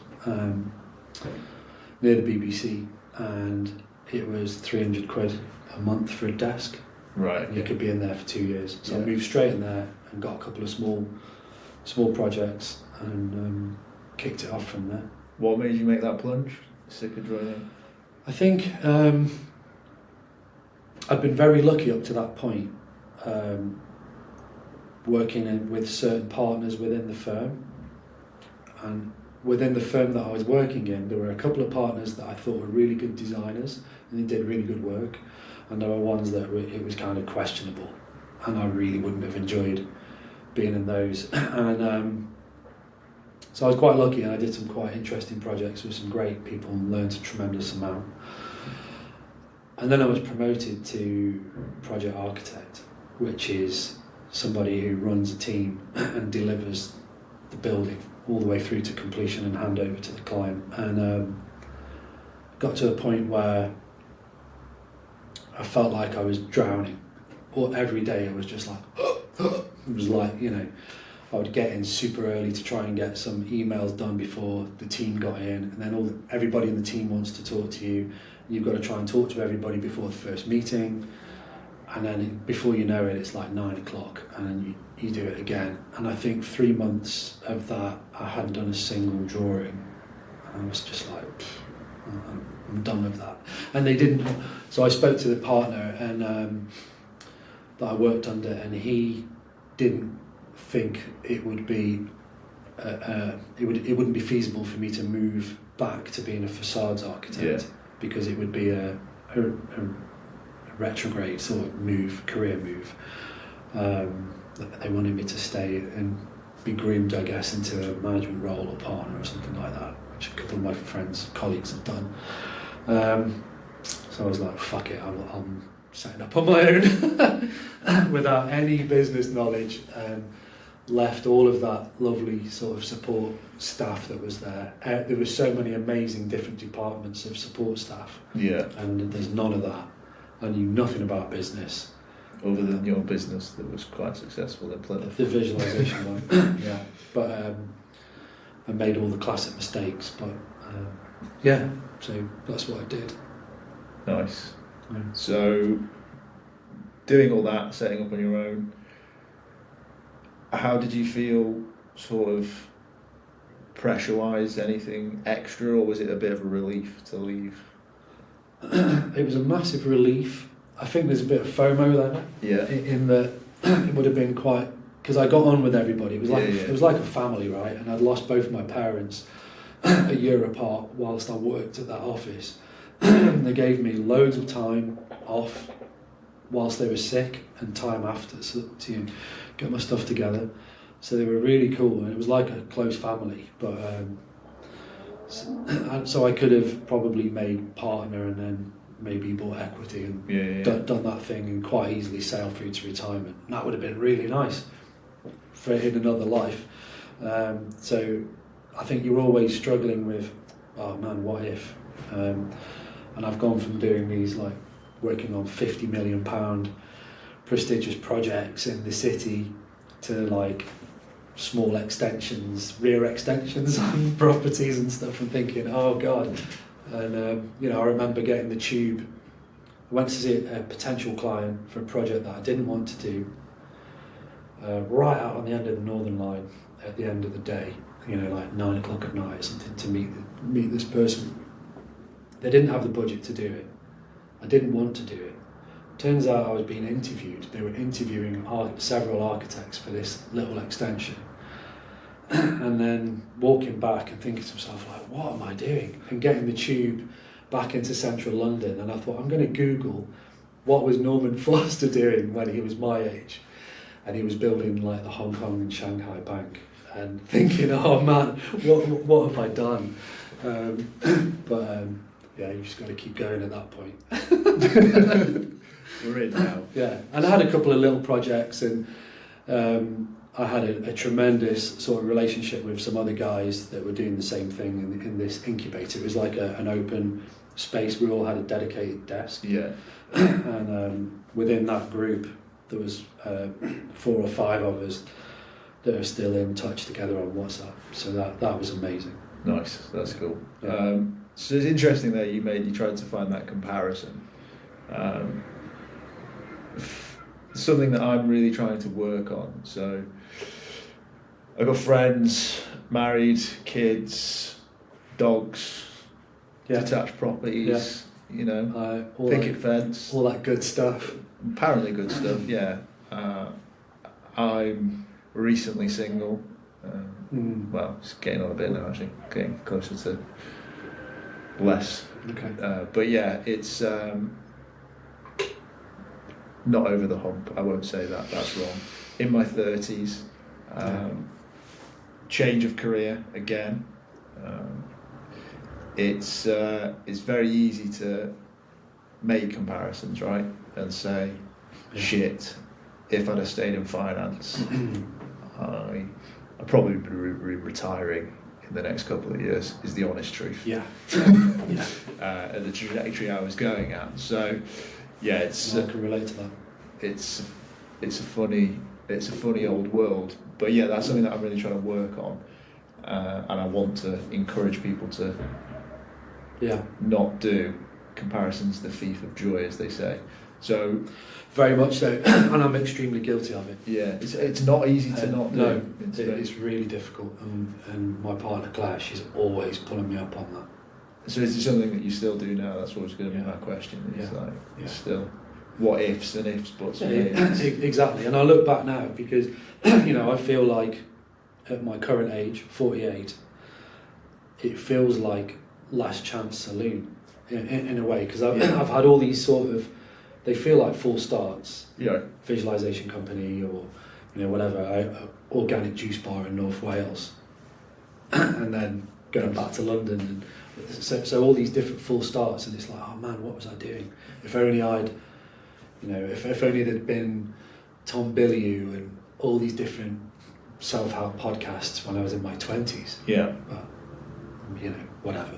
[SPEAKER 2] near the BBC, and it was 300 quid a month for a desk.
[SPEAKER 1] Right.
[SPEAKER 2] You could be in there for 2 years. So I moved straight in there and got a couple of small projects, and kicked it off from there.
[SPEAKER 1] What made you make that plunge? Sick of joining?
[SPEAKER 2] I think I'd been very lucky up to that point, working with certain partners within the firm. And within the firm that I was working in, there were a couple of partners that I thought were really good designers and they did really good work. And there were ones that it was kind of questionable, and I really wouldn't have enjoyed being in those. And so I was quite lucky, and I did some quite interesting projects with some great people and learned a tremendous amount. And then I was promoted to project architect, which is somebody who runs a team and delivers the building all the way through to completion and handover to the client. And got to a point where I felt like I was drowning. Or every day I was just like, it was like, you know, I would get in super early to try and get some emails done before the team got in, and then everybody in the team wants to talk to you. You've got to try and talk to everybody before the first meeting, and then before you know it, it's like 9 o'clock, and then you do it again. And I think 3 months of that, I hadn't done a single drawing, and I was just like, I'm done with that. And they didn't. So I spoke to the partner and that I worked under, and he didn't think it would be it wouldn't be feasible for me to move back to being a facades architect, because it would be a retrograde sort of career move. They wanted me to stay and be groomed, I guess, into a management role or partner or something like that, which a couple of my colleagues have done. So I was like, fuck it, I'm setting up on my own without any business knowledge. Left all of that lovely sort of support staff that was there. There were so many amazing different departments of support staff. Yeah. And there's none of that. I knew nothing about business.
[SPEAKER 1] Other than your business that was quite successful in Plymouth.
[SPEAKER 2] The visualisation one. Yeah. But I made all the classic mistakes. But yeah, so that's what I did.
[SPEAKER 1] Nice. Yeah. So doing all that, setting up on your own, how did you feel, sort of pressure-wise? Anything extra, or was it a bit of a relief to leave?
[SPEAKER 2] It was a massive relief. I think there's a bit of FOMO there. Yeah. In that it would have been quite, because I got on with everybody. It was like it was like a family, right? And I'd lost both my parents a year apart whilst I worked at that office. They gave me loads of time off whilst they were sick and time after to get my stuff together. So they were really cool, and it was like a close family. But so I could have probably made partner and then maybe bought equity and done that thing and quite easily sail through to retirement. And that would have been really nice for in another life. So I think you're always struggling with, oh man, what if? And I've gone from doing these, like, working on £50 million prestigious projects in the city to like small extensions, rear extensions on properties and stuff, and thinking, oh god. And I remember getting the tube. I went to see a potential client for a project that I didn't want to do, right out on the end of the Northern Line at the end of the day, like 9 o'clock at night or something, to meet this person. They didn't have the budget to do it. I didn't want to do it. Turns out I was being interviewed. They were interviewing several architects for this little extension. And then walking back and thinking to myself, like, what am I doing? And getting the tube back into central London. And I thought, I'm going to Google what was Norman Foster doing when he was my age. And he was building like the Hong Kong and Shanghai Bank. And thinking, oh man, what have I done? Yeah, you just got to keep going at that point.
[SPEAKER 1] We're in now.
[SPEAKER 2] Yeah, and I had a couple of little projects, and I had a tremendous sort of relationship with some other guys that were doing the same thing in this incubator. It was like an open space. We all had a dedicated desk.
[SPEAKER 1] Yeah.
[SPEAKER 2] And within that group, there was 4 or 5 of us that are still in touch together on WhatsApp. So that was amazing.
[SPEAKER 1] Nice, that's cool.
[SPEAKER 2] Yeah.
[SPEAKER 1] So it's interesting that you tried to find that comparison. Something that I'm really trying to work on. So I've got friends, married, kids, dogs, detached properties, picket fence.
[SPEAKER 2] All that good stuff.
[SPEAKER 1] Apparently good stuff, yeah. I'm recently single. Well, it's getting on a bit now, actually. Getting closer to less.
[SPEAKER 2] Okay.
[SPEAKER 1] But yeah, it's not over the hump. I won't say that. That's wrong. In my 30s, change of career again. It's very easy to make comparisons, right? And say, shit, if I'd have stayed in finance, I'd probably be retiring in the next couple of years, is the honest truth.
[SPEAKER 2] Yeah.
[SPEAKER 1] At the trajectory I was going at. So, yeah, I
[SPEAKER 2] can relate to that.
[SPEAKER 1] It's a funny old world. But yeah, that's something that I'm really trying to work on. And I want to encourage people to not do comparisons the thief of joy, as they say. So
[SPEAKER 2] very much so, and I'm extremely guilty of it.
[SPEAKER 1] Yeah, it's not easy to not do.
[SPEAKER 2] No, it's really difficult, and my partner Claire, she's always pulling me up on that.
[SPEAKER 1] So is it something that you still do now? That's what was going to be my question. It's still what ifs and ifs, buts and maybes.
[SPEAKER 2] Exactly, and I look back now because I feel like at my current age, 48, it feels like last chance saloon in a way, because I've had all these sort of, they feel like full starts.
[SPEAKER 1] Yeah.
[SPEAKER 2] Visualization company or whatever, organic juice bar in North Wales, and then going back to London, and so all these different full starts, and it's like, oh man, what was I doing? If only I'd, if only there'd been Tom Bilyeu and all these different self-help podcasts when I was in my 20s.
[SPEAKER 1] Yeah.
[SPEAKER 2] But whatever.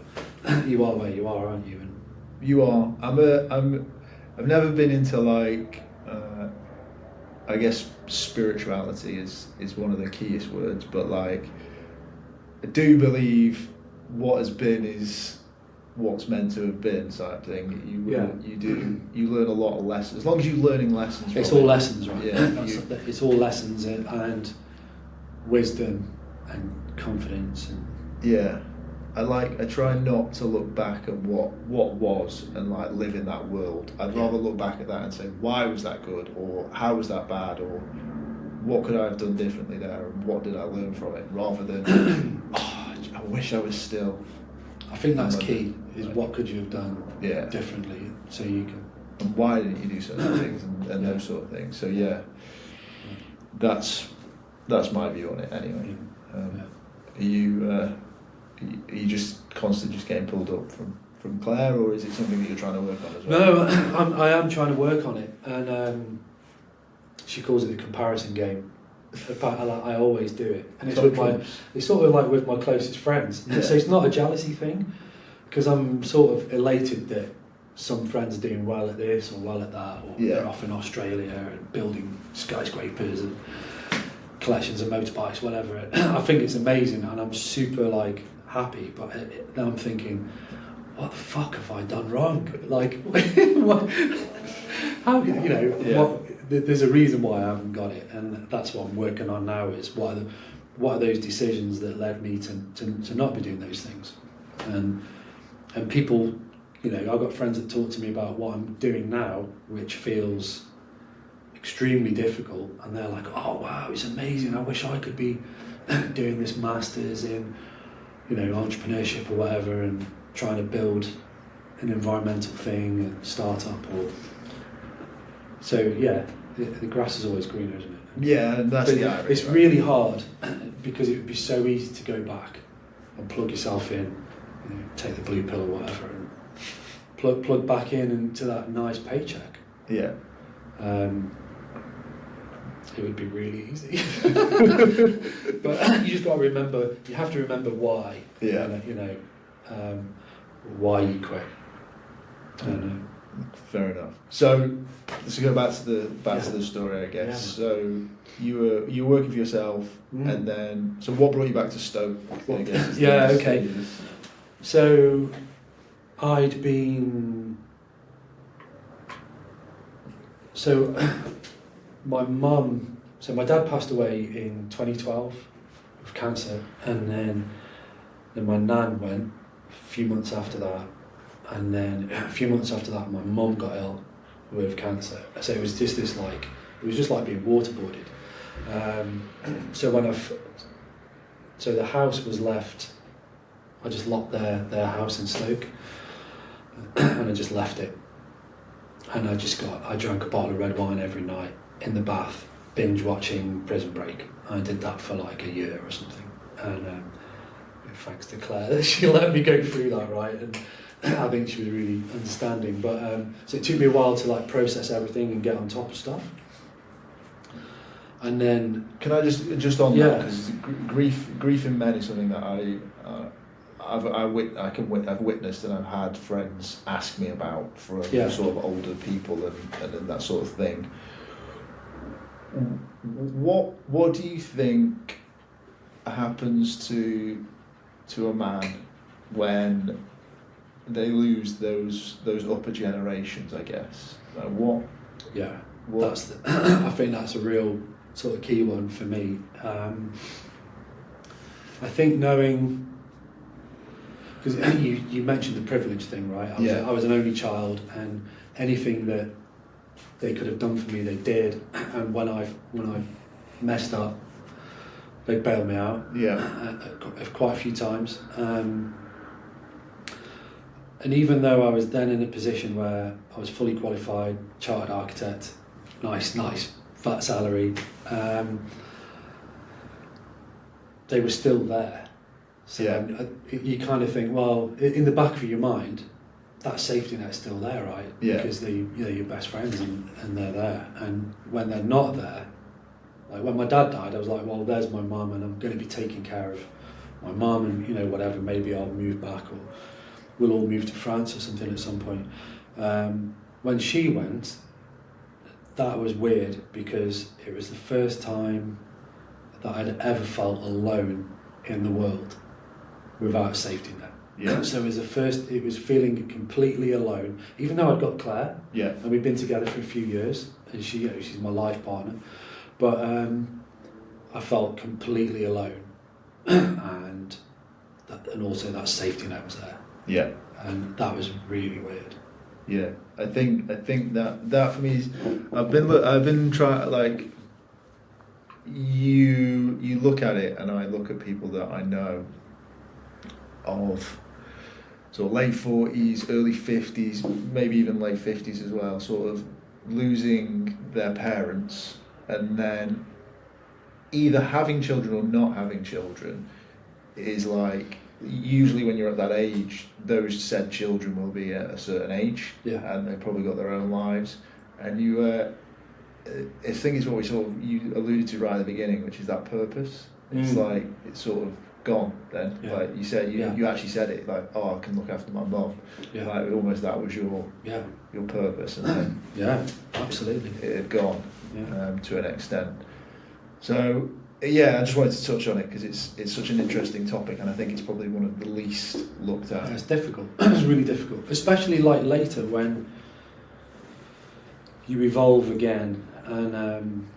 [SPEAKER 2] You are where you are, aren't you? And
[SPEAKER 1] you are. I've never been into like, I guess spirituality is one of the keyest words, but like, I do believe what has been is what's meant to have been, type thing. You learn a lot of lessons. As long as you're learning lessons.
[SPEAKER 2] It's all lessons, right?
[SPEAKER 1] Yeah.
[SPEAKER 2] It's all lessons and wisdom and confidence and.
[SPEAKER 1] Yeah. I try not to look back at what was and like live in that world. I'd rather look back at that and say, why was that good, or how was that bad, or what could I have done differently there, and what did I learn from it, rather than I wish I was still.
[SPEAKER 2] I think that's key, is what could you have done differently so you can.
[SPEAKER 1] And why didn't you do certain things and those sort of things. So that's my view on it anyway. Are you just constantly just getting pulled up from Claire, or is it something that you're trying to work on as well?
[SPEAKER 2] No, I am trying to work on it, and she calls it the comparison game. I always do it, and it's sort of like with my closest friends. Yeah. So it's not a jealousy thing, because I'm sort of elated that some friends are doing well at this or well at that, or they're off in Australia and building skyscrapers and collections of motorbikes, whatever. I think it's amazing, and I'm super like happy, but then I'm thinking, what the fuck have I done wrong? Like, what, how what there's a reason why I haven't got it, and that's what I'm working on now. Is what are those decisions that led me to not be doing those things, and people, you know, I've got friends that talk to me about what I'm doing now, which feels extremely difficult, and they're like, oh wow, it's amazing, I wish I could be doing this masters in, you know, entrepreneurship or whatever, and trying to build an environmental thing and startup. Or so yeah, the grass is always greener, isn't it?
[SPEAKER 1] Yeah, that's the irony.
[SPEAKER 2] It's really hard because it would be so easy to go back and plug yourself in, you know, take the blue pill or whatever, and plug back into that nice paycheck.
[SPEAKER 1] Yeah.
[SPEAKER 2] It would be really easy. But you just got to remember, you have to remember why.
[SPEAKER 1] Yeah.
[SPEAKER 2] You know, why you quit.
[SPEAKER 1] Fair enough. So let's go back to the story, I guess.
[SPEAKER 2] Yeah.
[SPEAKER 1] So you were working for yourself, and then so what brought you back to Stoke? I guess,
[SPEAKER 2] yeah. Okay. So I'd been. So my dad passed away in 2012 of cancer, and then my nan went a few months after that, and then a few months after that my mum got ill with cancer. So it was just like being waterboarded. So the house was left. I just locked their house in Stoke, and I just left it. And I drank a bottle of red wine every night in the bath, binge watching Prison Break. I did that for like a year or something. And thanks to Claire that she let me go through that, right? And I think she was really understanding. But so it took me a while to like process everything and get on top of stuff. And then
[SPEAKER 1] can I just on that, because grief in men is something that I've witnessed and I've had friends ask me about from sort of older people and that sort of thing. What do you think happens to a man when they lose those upper generations, I guess?
[SPEAKER 2] I think that's a real sort of key one for me. I think knowing, because you mentioned the privilege thing, right? I was an only child, and anything that they could have done for me, they did. And when I messed up, they bailed me out. Quite a few times. And even though I was then in a position where I was fully qualified, chartered architect, nice fat salary, they were still there. So you kind of think, well, in the back of your mind, that safety net's still there, right?
[SPEAKER 1] Yeah.
[SPEAKER 2] Because they're your best friends and they're there. And when they're not there, like when my dad died, I was like, well, there's my mum, and I'm going to be taking care of my mum, and you know, whatever. Maybe I'll move back, or we'll all move to France or something at some point. When she went, that was weird, because it was the first time that I'd ever felt alone in the world without a safety net.
[SPEAKER 1] Yeah.
[SPEAKER 2] So it was feeling completely alone, even though I'd got Claire.
[SPEAKER 1] Yeah.
[SPEAKER 2] And we'd been together for a few years, and she's my life partner. But I felt completely alone, and also that safety net was there.
[SPEAKER 1] Yeah.
[SPEAKER 2] And that was really weird.
[SPEAKER 1] Yeah, I think that for me is, I've been trying, like, you look at it, and I look at people that I know of sort of late 40s, early 50s, maybe even late 50s as well, sort of losing their parents, and then either having children or not having children is like, usually when you're at that age, those said children will be at a certain age, and they've probably got their own lives, and you I think it's what we sort of, you alluded to right at the beginning, which is that purpose. It's like, it's sort of gone then. Like you said, you actually said it, like, oh, I can look after my mum. Like almost that was your purpose, and then
[SPEAKER 2] absolutely
[SPEAKER 1] it had gone to an extent. So yeah, I just wanted to touch on it because it's such an interesting topic, and I think it's probably one of the least looked at.
[SPEAKER 2] It's difficult. It's really difficult, especially like later when you evolve again and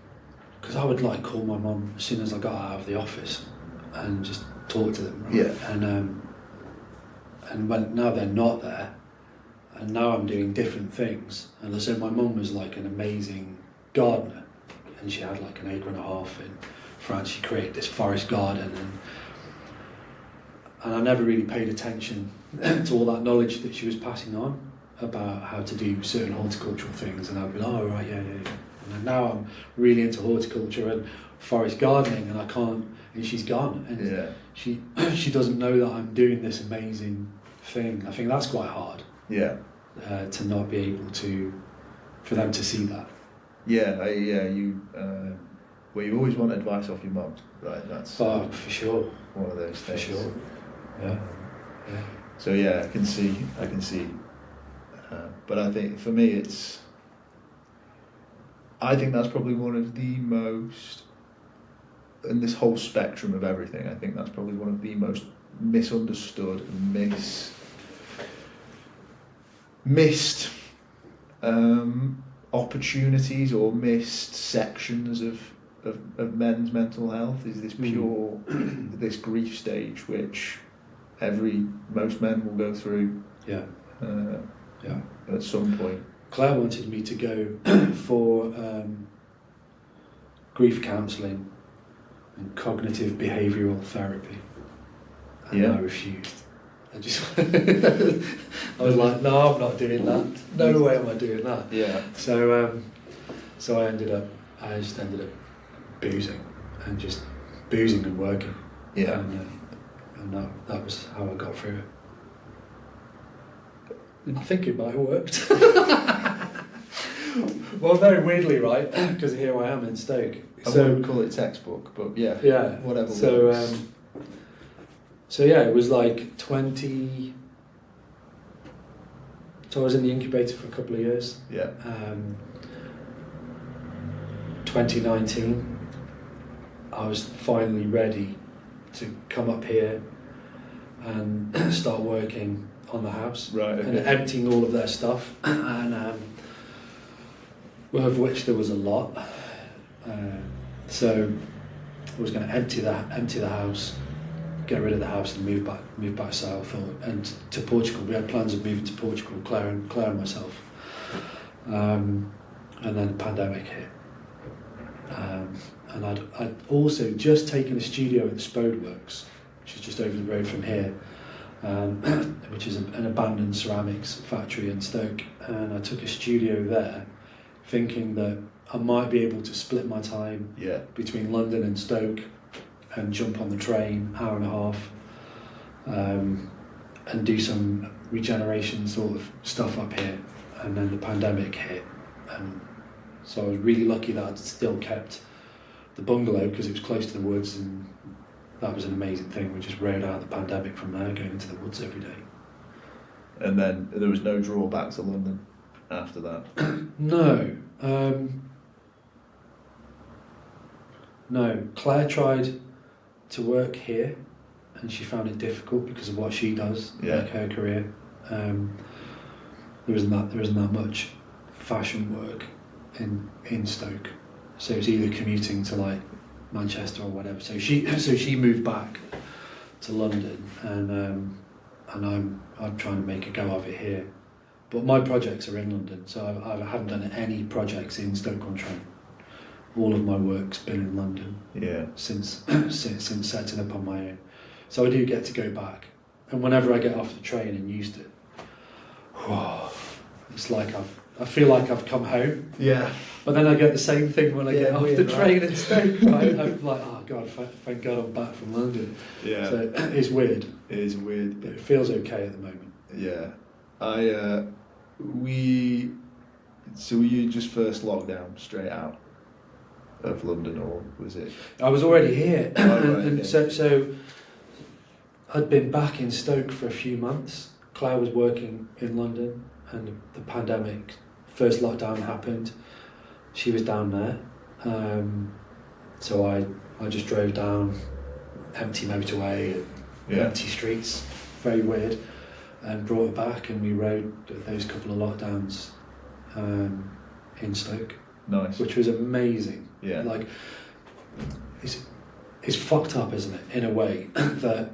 [SPEAKER 2] because I would like call my mum as soon as I got out of the office and just talk to them. Right?
[SPEAKER 1] Yeah.
[SPEAKER 2] And when now they're not there, and now I'm doing different things. And so my mum was like an amazing gardener, and she had like 1.5 acres in France. She created this forest garden, and I never really paid attention to all that knowledge that she was passing on about how to do certain horticultural things. And I'd be like, oh right, yeah. And now I'm really into horticulture and forest gardening, and I can't. And she's gone, and she doesn't know that I'm doing this amazing thing. I think that's quite hard.
[SPEAKER 1] Yeah.
[SPEAKER 2] To not be able to, for them to see that.
[SPEAKER 1] Yeah, you. Well, you always want advice off your mum, right? That's
[SPEAKER 2] for sure.
[SPEAKER 1] One of those things.
[SPEAKER 2] For sure. Yeah.
[SPEAKER 1] So yeah, I can see. But I think for me, I think that's probably one of the most, in this whole spectrum of everything, I think that's probably one of the most misunderstood and missed opportunities or missed sections of men's mental health is this pure this grief stage which most men will go through at some point.
[SPEAKER 2] Claire wanted me to go for grief counselling and cognitive behavioural therapy, and I refused. I was like, no, I'm not doing that. No way am I doing that.
[SPEAKER 1] Yeah.
[SPEAKER 2] So I just ended up boozing and working.
[SPEAKER 1] Yeah.
[SPEAKER 2] And that was how I got through it. I think it might have worked. Well, very weirdly, right? Because here I am in Stoke.
[SPEAKER 1] I wouldn't call it textbook, but yeah, whatever.
[SPEAKER 2] So yeah, it was like 20. So I was in the incubator for a couple of years.
[SPEAKER 1] Yeah.
[SPEAKER 2] 2019, I was finally ready to come up here and start working on the house,
[SPEAKER 1] right? Okay.
[SPEAKER 2] And emptying all of their stuff, and of which there was a lot. So I was going to empty the house, get rid of the house, and move back south and to Portugal. We had plans of moving to Portugal, Claire and myself. And then the pandemic hit. And I'd also just taken a studio at the Spodeworks, which is just over the road from here, which is an abandoned ceramics factory in Stoke. And I took a studio there, thinking that I might be able to split my time between London and Stoke and jump on the train, 1.5 hours, and do some regeneration sort of stuff up here. And then the pandemic hit, and so I was really lucky that I'd still kept the bungalow because it was close to the woods, and that was an amazing thing. We just rode out the pandemic from there, going into the woods every day.
[SPEAKER 1] And then there was no drawback to London after that?
[SPEAKER 2] No. No. Claire tried to work here, and she found it difficult because of what she does, like her career. There isn't that much fashion work in Stoke, so it's either commuting to like Manchester or whatever. So she moved back to London, and I'm trying to make a go of it here. But my projects are in London, so I haven't done any projects in Stoke-on-Trent. All of my work's been in London. Yeah. Since setting up on my own, so I do get to go back, and whenever I get off the train in Euston, it's like I feel like I've come home. Yeah. But then I get the same thing when I get off the train in Stoke. Right? I'm like, oh God, thank God I'm back from London. Yeah. So it's weird. It is weird, but it feels okay at the moment.
[SPEAKER 1] Yeah. So were you just first lockdown straight out of London, or was it?
[SPEAKER 2] I was already here, and so I'd been back in Stoke for a few months. Claire was working in London, and the pandemic, first lockdown happened. She was down there, so I just drove down, empty motorway, and empty streets, very weird, and brought her back, and we rode those couple of lockdowns in Stoke.
[SPEAKER 1] Nice.
[SPEAKER 2] which was amazing.
[SPEAKER 1] Yeah.
[SPEAKER 2] Like, it's fucked up, isn't it, in a way, that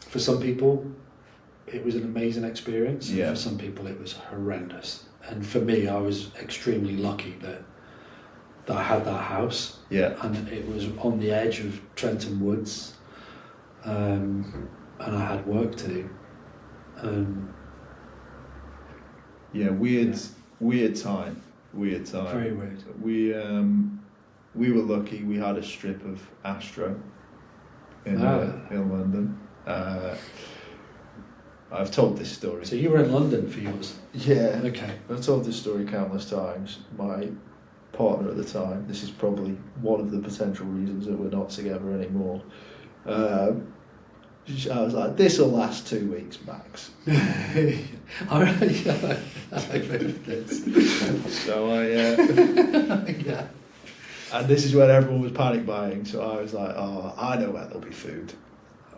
[SPEAKER 2] for some people it was an amazing experience, and for some people it was horrendous. And for me, I was extremely lucky that I had that house, and it was on the edge of Trenton Woods, and I had work to do. Weird time. Very weird.
[SPEAKER 1] We were lucky. We had a strip of Astro in London. I've told this story.
[SPEAKER 2] So you were in London for yours?
[SPEAKER 1] Yeah.
[SPEAKER 2] Okay.
[SPEAKER 1] I've told this story countless times. My partner at the time, this is probably one of the potential reasons that we're not together anymore. I was like, this will last 2 weeks max.
[SPEAKER 2] I've heard this.
[SPEAKER 1] So yeah. And this is when everyone was panic buying, so I was like, oh, I know where there'll be food.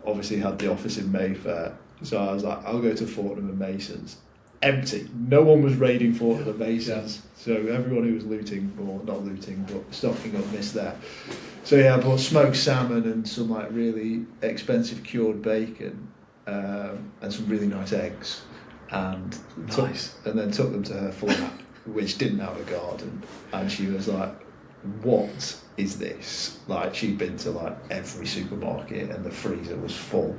[SPEAKER 1] Obviously had the office in Mayfair, so I was like, I'll go to Fortnum and Mason's. Empty. No one was raiding Fortnum and Mason's. So everyone who was looting, or not looting, but stocking up missed there. So yeah, I bought smoked salmon and some like really expensive cured bacon, and some really nice eggs, and then took them to her flat, which didn't have a garden, and she was like, what is this? Like, she'd been to like every supermarket and the freezer was full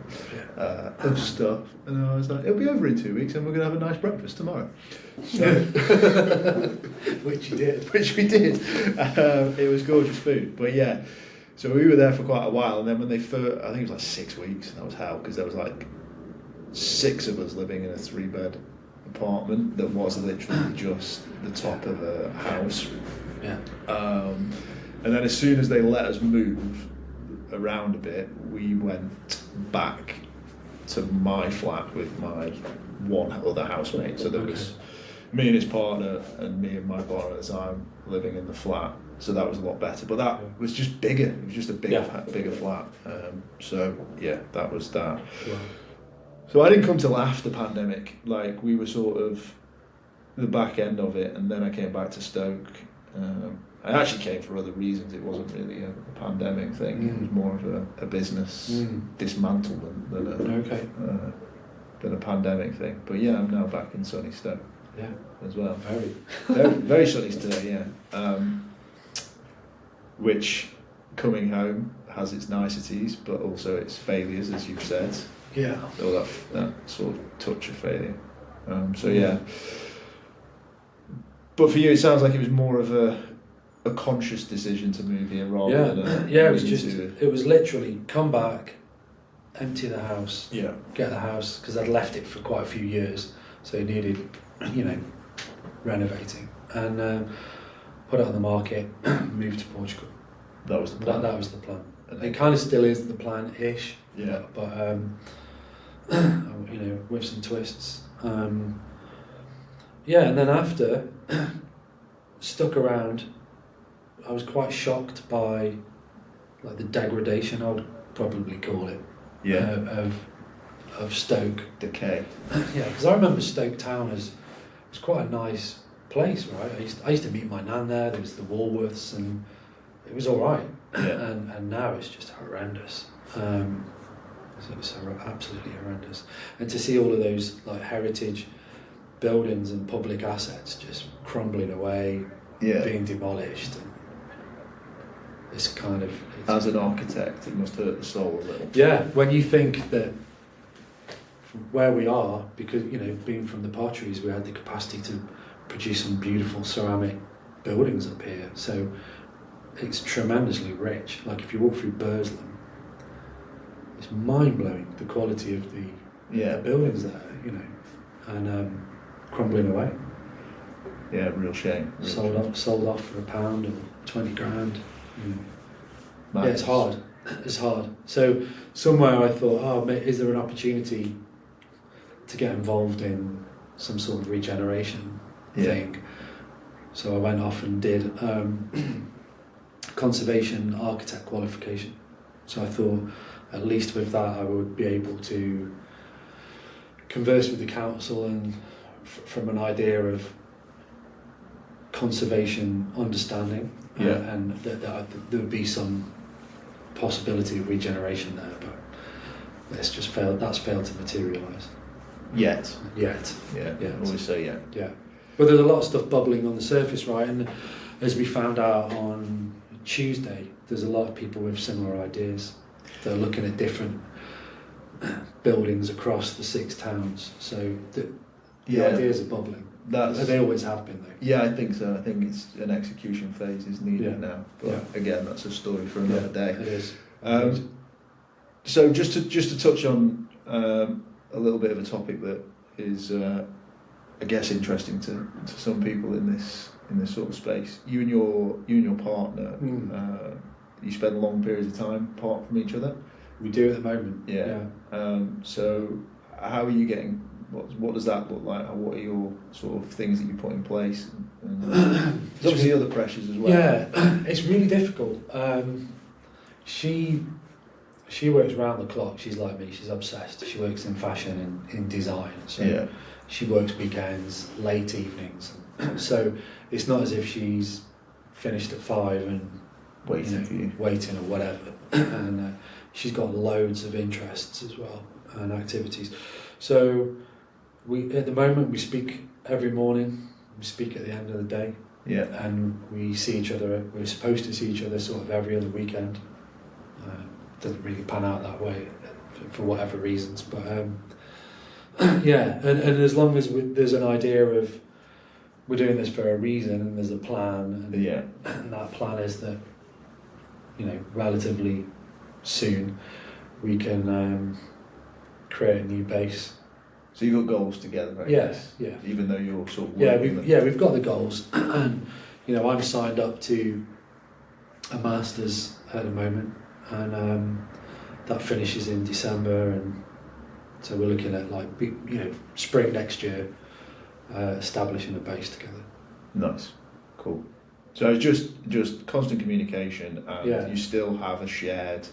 [SPEAKER 1] of stuff, and I was like, it'll be over in 2 weeks and we're gonna have a nice breakfast tomorrow. So
[SPEAKER 2] which you did.
[SPEAKER 1] Which we did. It was gorgeous food, but yeah, so we were there for quite a while, and then when they first, I think it was like 6 weeks, and that was hell, because there was like 6 of us living in a 3-bed apartment that was literally just the top of a house.
[SPEAKER 2] Yeah.
[SPEAKER 1] And then as soon as they let us move around a bit, we went back to my flat with my one other housemate. So there was me and his partner, and me and my partner at the time living in the flat. So that was a lot better. But that was just bigger. It was just a bigger flat. So yeah, that was that.
[SPEAKER 2] Wow.
[SPEAKER 1] So I didn't come till after the pandemic. Like, we were sort of the back end of it, and then I came back to Stoke. I actually came for other reasons. It wasn't really a pandemic thing. It was more of a business dismantlement than a pandemic thing. But yeah, I'm now back in sunny Stoke.
[SPEAKER 2] Yeah,
[SPEAKER 1] as well.
[SPEAKER 2] Very,
[SPEAKER 1] very sunny today. Yeah, which, coming home, has its niceties, but also its failures, as you've said.
[SPEAKER 2] Yeah.
[SPEAKER 1] All that sort of touch of failure. So yeah. But for you, it sounds like it was more of a conscious decision to move here rather than
[SPEAKER 2] it was just, it was literally come back, empty the house, get the house, because I'd left it for quite a few years, so it needed, renovating, and put it on the market, moved to Portugal.
[SPEAKER 1] That was the plan.
[SPEAKER 2] That was the plan. It kind of still is the plan-ish.
[SPEAKER 1] Yeah.
[SPEAKER 2] But with some twists. And then after, stuck around. I was quite shocked by like the degradation, I would probably call it. Of Stoke.
[SPEAKER 1] Decay.
[SPEAKER 2] Yeah, because I remember Stoke Town as was quite a nice place, right? I used to meet my nan there. There was the Woolworths, and it was all right.
[SPEAKER 1] Yeah.
[SPEAKER 2] And now it's just horrendous. It's absolutely horrendous. And to see all of those like heritage buildings and public assets just crumbling away, being demolished. And it's kind of...
[SPEAKER 1] As an architect, it must hurt the soul a little.
[SPEAKER 2] Yeah, when you think that from where we are, because, being from the potteries, we had the capacity to produce some beautiful ceramic buildings up here. So it's tremendously rich. Like, if you walk through Burslem, it's mind-blowing, the quality of the buildings there, and crumbling away.
[SPEAKER 1] Yeah, real shame.
[SPEAKER 2] Sold off for £1 or 20 grand. Yeah, it's hard. It's hard. So somewhere I thought, is there an opportunity to get involved in some sort of regeneration thing? So I went off and did conservation architect qualification. So I thought, at least with that, I would be able to converse with the council and from an idea of conservation understanding, and that there would be some possibility of regeneration there, but it's just failed. That's failed to materialise.
[SPEAKER 1] Yet.
[SPEAKER 2] Yeah.
[SPEAKER 1] Always say yet.
[SPEAKER 2] Yeah. But there's a lot of stuff bubbling on the surface, right? And as we found out on Tuesday, there's a lot of people with similar ideas. They're looking at different buildings across the 6 towns. So the ideas are bubbling. They always have been, though.
[SPEAKER 1] Yeah, I think so. I think it's an execution phase is needed now. But again, that's a story for another day.
[SPEAKER 2] It is.
[SPEAKER 1] So just to touch on a little bit of a topic that is, I guess, interesting to some people in this sort of space. You and your partner, you spend long periods of time apart from each other.
[SPEAKER 2] We do at the moment.
[SPEAKER 1] Yeah. So how are you getting? What does that look like? What are your sort of things that you put in place? And there's obviously other pressures as well.
[SPEAKER 2] Yeah, it's really difficult. She works round the clock. She's like me. She's obsessed. She works in fashion and in design. So she works weekends, late evenings. So it's not as if she's finished at 5 and waiting or whatever. And she's got loads of interests as well and activities. So at the moment we speak every morning. We speak at the end of the day.
[SPEAKER 1] Yeah.
[SPEAKER 2] And we see each other. We're supposed to see each other sort of every other weekend. Doesn't really pan out that way for whatever reasons, but and as long as there's an idea of we're doing this for a reason and there's a plan, and that plan is that relatively soon we can create a new base.
[SPEAKER 1] So you've got goals together, I guess. Yeah. Even though you're sort of
[SPEAKER 2] we've got the goals, and I'm signed up to a master's at the moment, and that finishes in December, and so we're looking at spring next year, establishing a base together.
[SPEAKER 1] Nice, cool. So it's just constant communication, and you still have a shared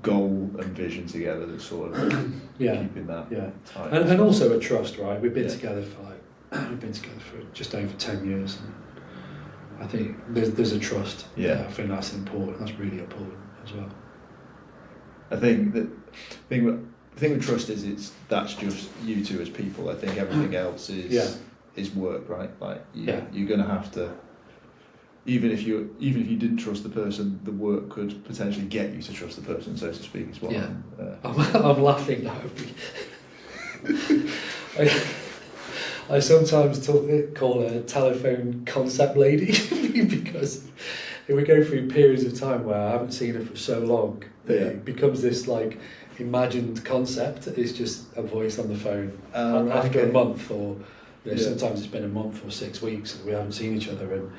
[SPEAKER 1] goal and vision together that's sort of keeping that tight.
[SPEAKER 2] And also a trust, right? We've been together for just over 10 years, and I think there's a trust. I think that's important. That's really important as well.
[SPEAKER 1] I think the thing with trust is that's just you two as people. I think everything else is work, right? Like you're gonna have to. Even if you didn't trust the person, the work could potentially get you to trust the person, so to speak, as well.
[SPEAKER 2] Yeah. I'm laughing now. I sometimes call her a telephone concept lady because we go through periods of time where I haven't seen her for so long that it becomes this imagined concept. It's just a voice on the phone after a month, or sometimes it's been a month or 6 weeks and we haven't seen each other, and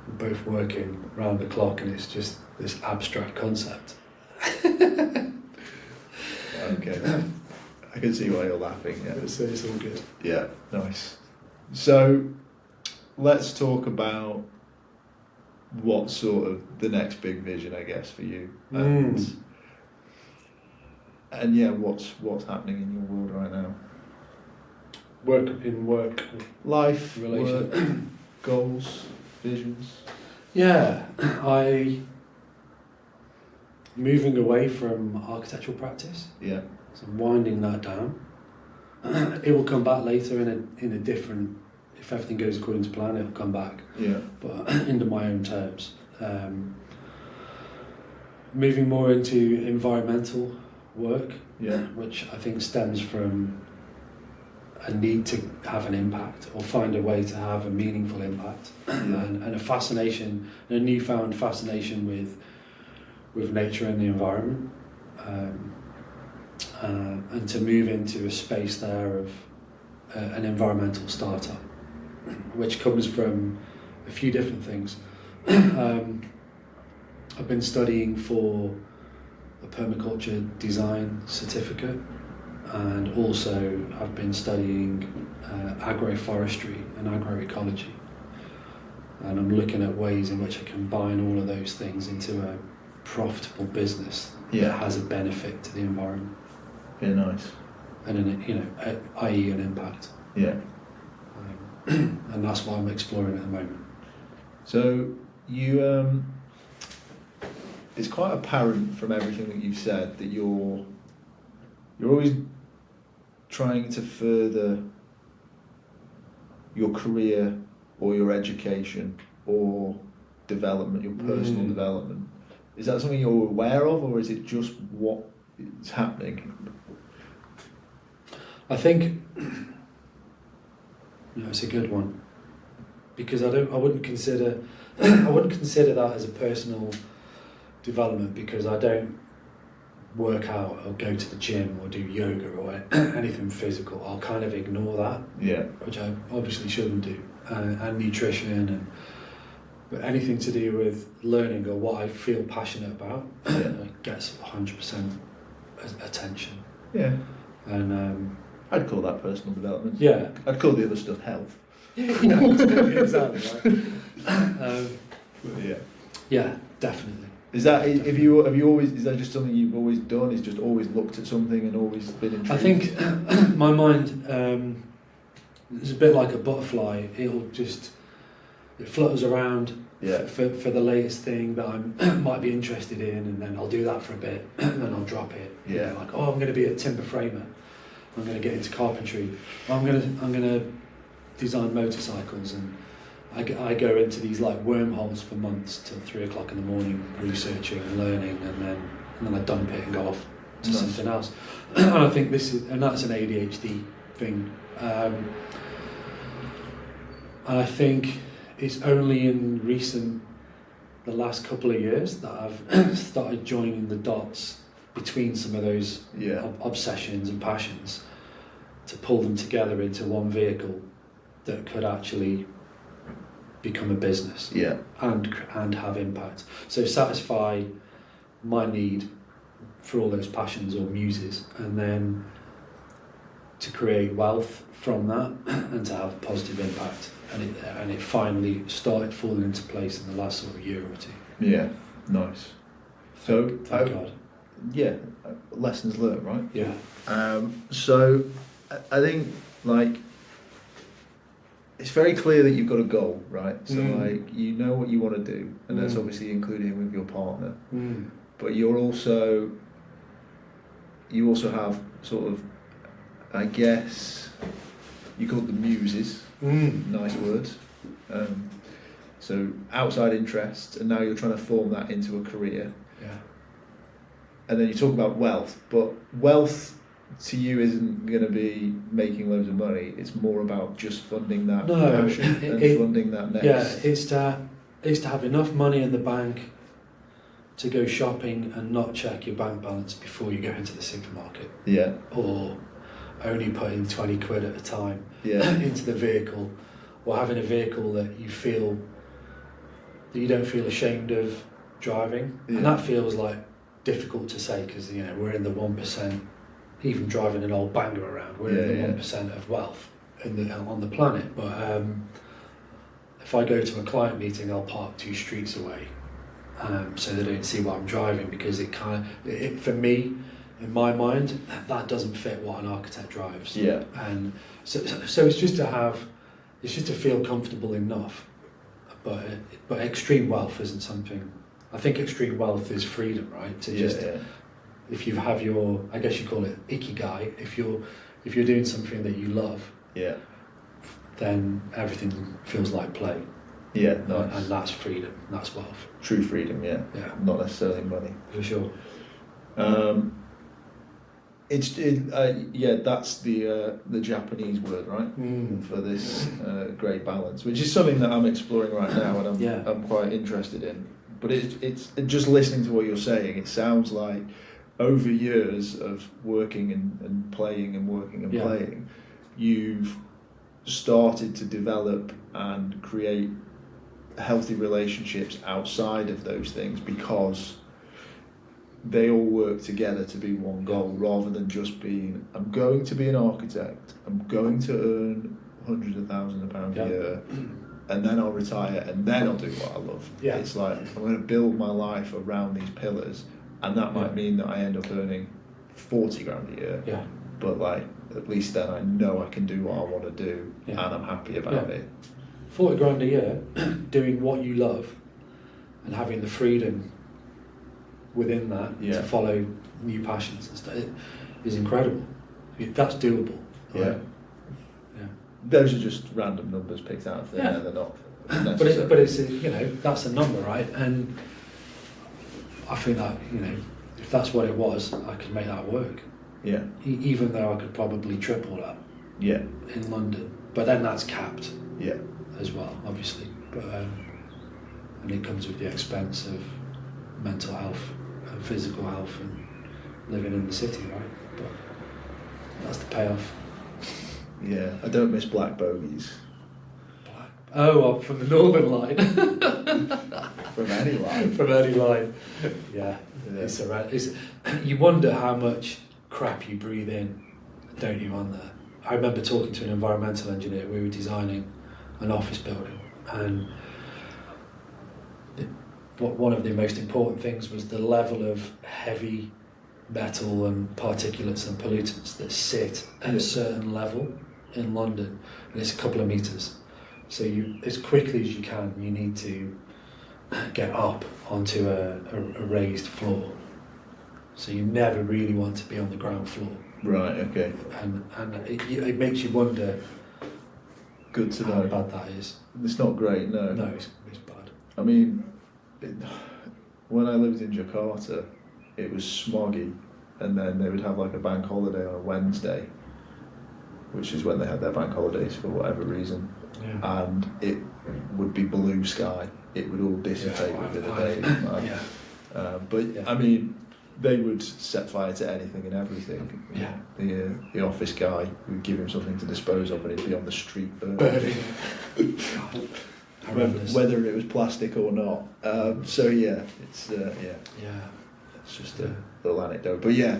[SPEAKER 2] we're both working round the clock, and it's just this abstract concept.
[SPEAKER 1] Okay, I can see why you're laughing. Yeah,
[SPEAKER 2] it's all good.
[SPEAKER 1] Yeah, nice. So let's talk about what sort of the next big vision, I guess, for you, and what's happening in your world right now.
[SPEAKER 2] Work,
[SPEAKER 1] life,
[SPEAKER 2] relation,
[SPEAKER 1] work, goals, visions.
[SPEAKER 2] Moving away from architectural practice.
[SPEAKER 1] Yeah.
[SPEAKER 2] So winding that down. It will come back later in a different. If everything goes according to plan, it'll come back.
[SPEAKER 1] Yeah.
[SPEAKER 2] But into my own terms. Moving more into environmental work.
[SPEAKER 1] Yeah.
[SPEAKER 2] Which I think stems from a need to have an impact, or find a way to have a meaningful impact, and a fascination, a newfound fascination with nature and the environment, and to move into a space there of an environmental startup, which comes from a few different things. I've been studying for a permaculture design certificate, and also I've been studying agroforestry and agroecology, and I'm looking at ways in which I combine all of those things into a profitable business that has a benefit to the environment.
[SPEAKER 1] Yeah, nice.
[SPEAKER 2] And i.e. an impact.
[SPEAKER 1] Yeah.
[SPEAKER 2] And that's what I'm exploring at the moment.
[SPEAKER 1] So you, it's quite apparent from everything that you've said that you're always trying to further your career or your education or development, your personal development. Is that something you're aware of, or is it just what is happening?
[SPEAKER 2] I think it's a good one, because I wouldn't consider that as a personal development, because I don't work out or go to the gym or do yoga or anything physical. I'll kind of ignore that, which I obviously shouldn't do, and nutrition but anything to do with learning or what I feel passionate about gets 100% attention.
[SPEAKER 1] Yeah.
[SPEAKER 2] And
[SPEAKER 1] I'd call that personal development.
[SPEAKER 2] Yeah.
[SPEAKER 1] I'd call the other stuff health.
[SPEAKER 2] Yeah, exactly. Right. Yeah, definitely.
[SPEAKER 1] Is that have you always? Is that just something you've always done? Is just always looked at something and always been intrigued?
[SPEAKER 2] I think my mind is a bit like a butterfly. It flutters around for the latest thing that I might be interested in, and then I'll do that for a bit, and then I'll drop it.
[SPEAKER 1] Yeah.
[SPEAKER 2] Like, I'm going to be a timber framer. I'm going to get into carpentry. I'm going to design motorcycles, and I go into these like wormholes for months till 3 o'clock in the morning, researching and learning, and then I dump it and go off to something else. And I think that's an ADHD thing. And I think it's only in the last couple of years that I've started joining the dots between some of those obsessions and passions to pull them together into one vehicle that could actually become a business and have impact. So satisfy my need for all those passions or muses, and then to create wealth from that and to have a positive impact. And it finally started falling into place in the last sort of year or two.
[SPEAKER 1] Yeah, nice. So
[SPEAKER 2] thank God.
[SPEAKER 1] Yeah, lessons learned, right?
[SPEAKER 2] Yeah.
[SPEAKER 1] So I think like it's very clear that you've got a goal, right? So like you know what you want to do, and that's obviously including with your partner. But you also have sort of, I guess you call it the muses. Nice words. So outside interests, and now you're trying to form that into a career.
[SPEAKER 2] Yeah. And
[SPEAKER 1] then you talk about wealth, but wealth to you isn't going to be making loads of money. It's more about just funding that passion and funding that next.
[SPEAKER 2] Yeah, it's to have enough money in the bank to go shopping and not check your bank balance before you go into the supermarket.
[SPEAKER 1] Yeah.
[SPEAKER 2] Or only putting 20 quid at a time into the vehicle, or having a vehicle that you don't feel ashamed of driving. And that feels like difficult to say, because we're in the 1%. Even driving an old banger around, we're in the 1% of wealth on the planet. But if I go to a client meeting, I'll park 2 streets away, so they don't see what I'm driving, because it for me, in my mind, that doesn't fit what an architect drives.
[SPEAKER 1] Yeah.
[SPEAKER 2] And so it's just to feel comfortable enough. But extreme wealth isn't something. I think extreme wealth is freedom, right? If you have your, I guess you call it ikigai, if you're doing something that you love, then everything feels like play.
[SPEAKER 1] Yeah, nice.
[SPEAKER 2] And that's freedom, that's wealth.
[SPEAKER 1] True freedom, yeah. Not necessarily money.
[SPEAKER 2] For sure.
[SPEAKER 1] That's the Japanese word, right? For this great balance, which is something that I'm exploring right now, and I'm quite interested in. But it's just listening to what you're saying, it sounds like over years of working and playing and working and playing, you've started to develop and create healthy relationships outside of those things, because they all work together to be one goal, rather than just being, I'm going to be an architect, I'm going to earn hundreds of thousands of pounds a year, and then I'll retire, and then I'll do what I love. It's like, I'm going to build my life around these pillars, and that might mean that I end up earning 40 grand a year, but like, at least then I know I can do what I want to do, and I'm happy about it.
[SPEAKER 2] 40 grand a year, doing what you love, and having the freedom within that to follow new passions and stuff, it is incredible. That's doable. Right? Yeah.
[SPEAKER 1] Those are just random numbers picked out of thin air. They're not.
[SPEAKER 2] But it's that's a number, right? And I think that if that's what it was, I could make that work.
[SPEAKER 1] Yeah.
[SPEAKER 2] Even though I could probably triple that.
[SPEAKER 1] Yeah.
[SPEAKER 2] In London, but then that's capped.
[SPEAKER 1] Yeah.
[SPEAKER 2] As well, obviously, but and it comes with the expense of mental health and physical health and living in the city, right? But that's the payoff.
[SPEAKER 1] Yeah, I don't miss black bogies.
[SPEAKER 2] Well, from the Northern Line.
[SPEAKER 1] From any line.
[SPEAKER 2] From any line. Yeah. It's you wonder how much crap you breathe in, don't you, on there? I remember talking to an environmental engineer. We were designing an office building, and one of the most important things was the level of heavy metal and particulates and pollutants that sit at a certain level in London, and it's a couple of meters. So you, as quickly as you can, you need to get up onto a raised floor. So you never really want to be on the ground floor.
[SPEAKER 1] Right. Okay.
[SPEAKER 2] And it makes you wonder.
[SPEAKER 1] Good to
[SPEAKER 2] how
[SPEAKER 1] know.
[SPEAKER 2] bad that is.
[SPEAKER 1] It's not great. No.
[SPEAKER 2] No, it's bad.
[SPEAKER 1] I mean, when I lived in Jakarta, it was smoggy, and then they would have like a bank holiday on a Wednesday, which is when they had their bank holidays for whatever reason. Yeah. And it would be blue sky. It would all dissipate within a day. But I mean, they would set fire to anything and everything.
[SPEAKER 2] Yeah.
[SPEAKER 1] The office guy would give him something to dispose of, and it'd be on the street burning. Whether it was plastic or not. It's it's just a little anecdote. But yeah,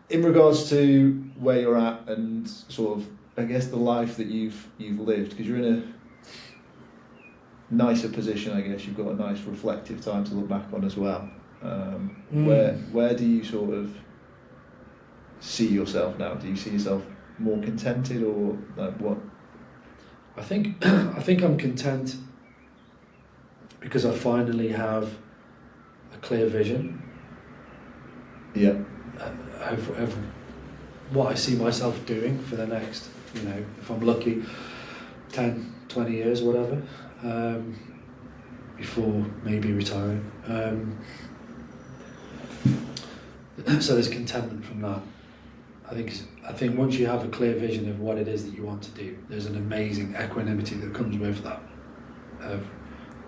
[SPEAKER 1] in regards to where you're at and sort of, I guess, the life that you've lived, because you're in a nicer position, I guess. You've got a nice reflective time to look back on as well. Where do you sort of see yourself now? Do you see yourself more contented, or like what?
[SPEAKER 2] I think I'm content because I finally have a clear vision.
[SPEAKER 1] Yeah.
[SPEAKER 2] Of what I see myself doing for the next, if I'm lucky, 10, 20 years, whatever, before maybe retiring. So there's contentment from that. I think once you have a clear vision of what it is that you want to do, there's an amazing equanimity that comes with that, of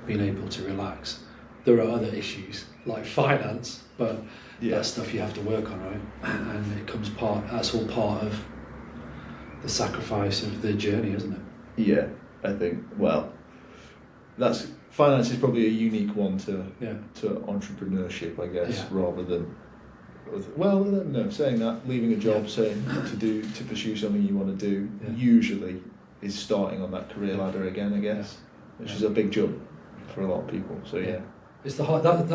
[SPEAKER 2] being able to relax. There are other issues like finance, but that's stuff you have to work on, right? And it comes that's all part of the sacrifice of the journey, isn't it?
[SPEAKER 1] Yeah, I think, finance is probably a unique one to entrepreneurship, I guess, rather than, saying that, leaving a job, saying to pursue something you want to do, usually is starting on that career ladder again, I guess, which is a big jump for a lot of people. So
[SPEAKER 2] it's the hard, that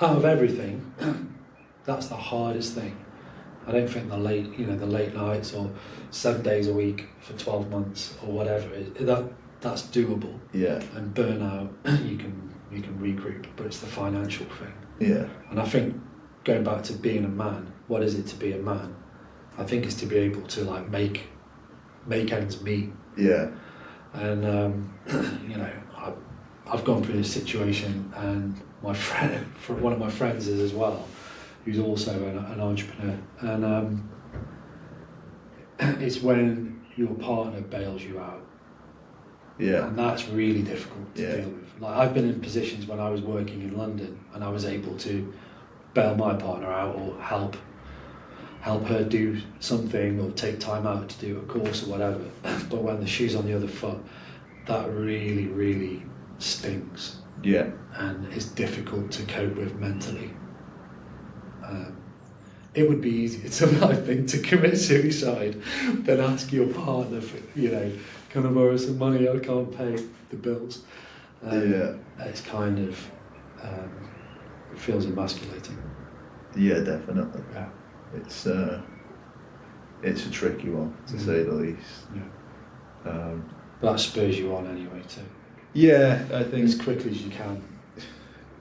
[SPEAKER 2] out of everything, that's the hardest thing. I don't think the late nights or 7 days a week for 12 months or whatever, that's doable. Yeah. And burnout, you can regroup, but it's the financial thing. Yeah. And I think, going back to being a man, what is it to be a man? I think it's to be able to make ends meet. Yeah. And I've gone through this situation, and one of my friends is as well, who's also an entrepreneur, and it's when your partner bails you out. Yeah. And that's really difficult to deal with. Like, I've been in positions when I was working in London, and I was able to bail my partner out or help her do something or take time out to do a course or whatever. But when the shoe's on the other foot, that really, really stings. Yeah. And it's difficult to cope with mentally. It would be easier I think, to commit suicide than ask your partner for, can I borrow some money? I can't pay the bills. It's kind of, it feels emasculating. Yeah, definitely. Yeah. It's a tricky one, to say the least. Yeah. But that spurs you on anyway to,
[SPEAKER 1] Yeah, I think
[SPEAKER 2] as quickly as you can,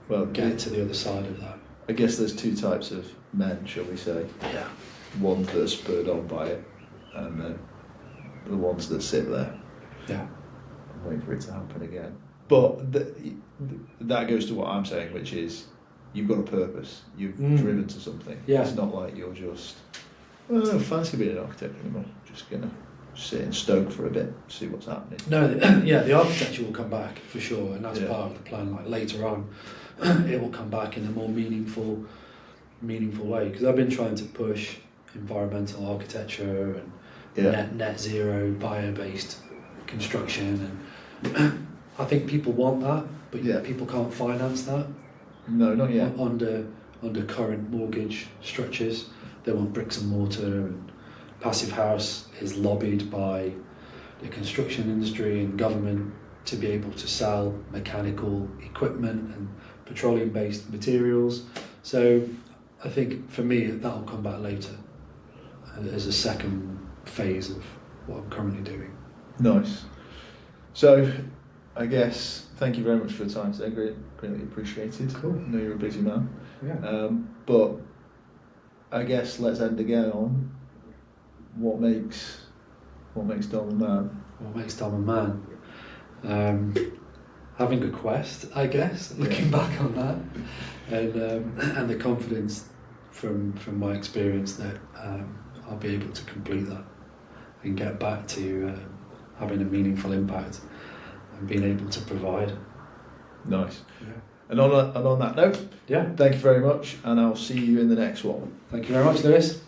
[SPEAKER 1] well
[SPEAKER 2] get to the other side of that.
[SPEAKER 1] I guess there's two types of men, shall we say?
[SPEAKER 2] Yeah.
[SPEAKER 1] Ones that are spurred on by it, and then the ones that sit there.
[SPEAKER 2] Yeah.
[SPEAKER 1] And wait for it to happen again. But that goes to what I'm saying, which is you've got a purpose. You've driven to something.
[SPEAKER 2] Yeah.
[SPEAKER 1] It's not like you're just, I don't fancy being an architect anymore. Just gonna sit in Stoke for a bit, see what's happening.
[SPEAKER 2] No, yeah, the architecture will come back for sure, and that's part of the plan. Like later on, it will come back in a more meaningful way. Because I've been trying to push environmental architecture and net zero, bio-based construction, and I think people want that, but people can't finance that.
[SPEAKER 1] No, not yet.
[SPEAKER 2] Under current mortgage structures, they want bricks and mortar, and Passive House is lobbied by the construction industry and government to be able to sell mechanical equipment and petroleum-based materials. So I think for me that'll come back later as a second phase of what I'm currently doing.
[SPEAKER 1] Nice. So I guess thank you very much for your time today. Greatly appreciated.
[SPEAKER 2] Cool.
[SPEAKER 1] I know you're a busy man.
[SPEAKER 2] Yeah.
[SPEAKER 1] But I guess let's end again on what makes Dom a man.
[SPEAKER 2] What makes Dom a man? Having a quest, I guess. Looking back on that, and the confidence from my experience that I'll be able to complete that and get back to having a meaningful impact and being able to provide.
[SPEAKER 1] Nice.
[SPEAKER 2] Yeah.
[SPEAKER 1] And on that note,
[SPEAKER 2] Yeah.
[SPEAKER 1] thank you very much, and I'll see you in the next one.
[SPEAKER 2] Thank you very much, Lewis.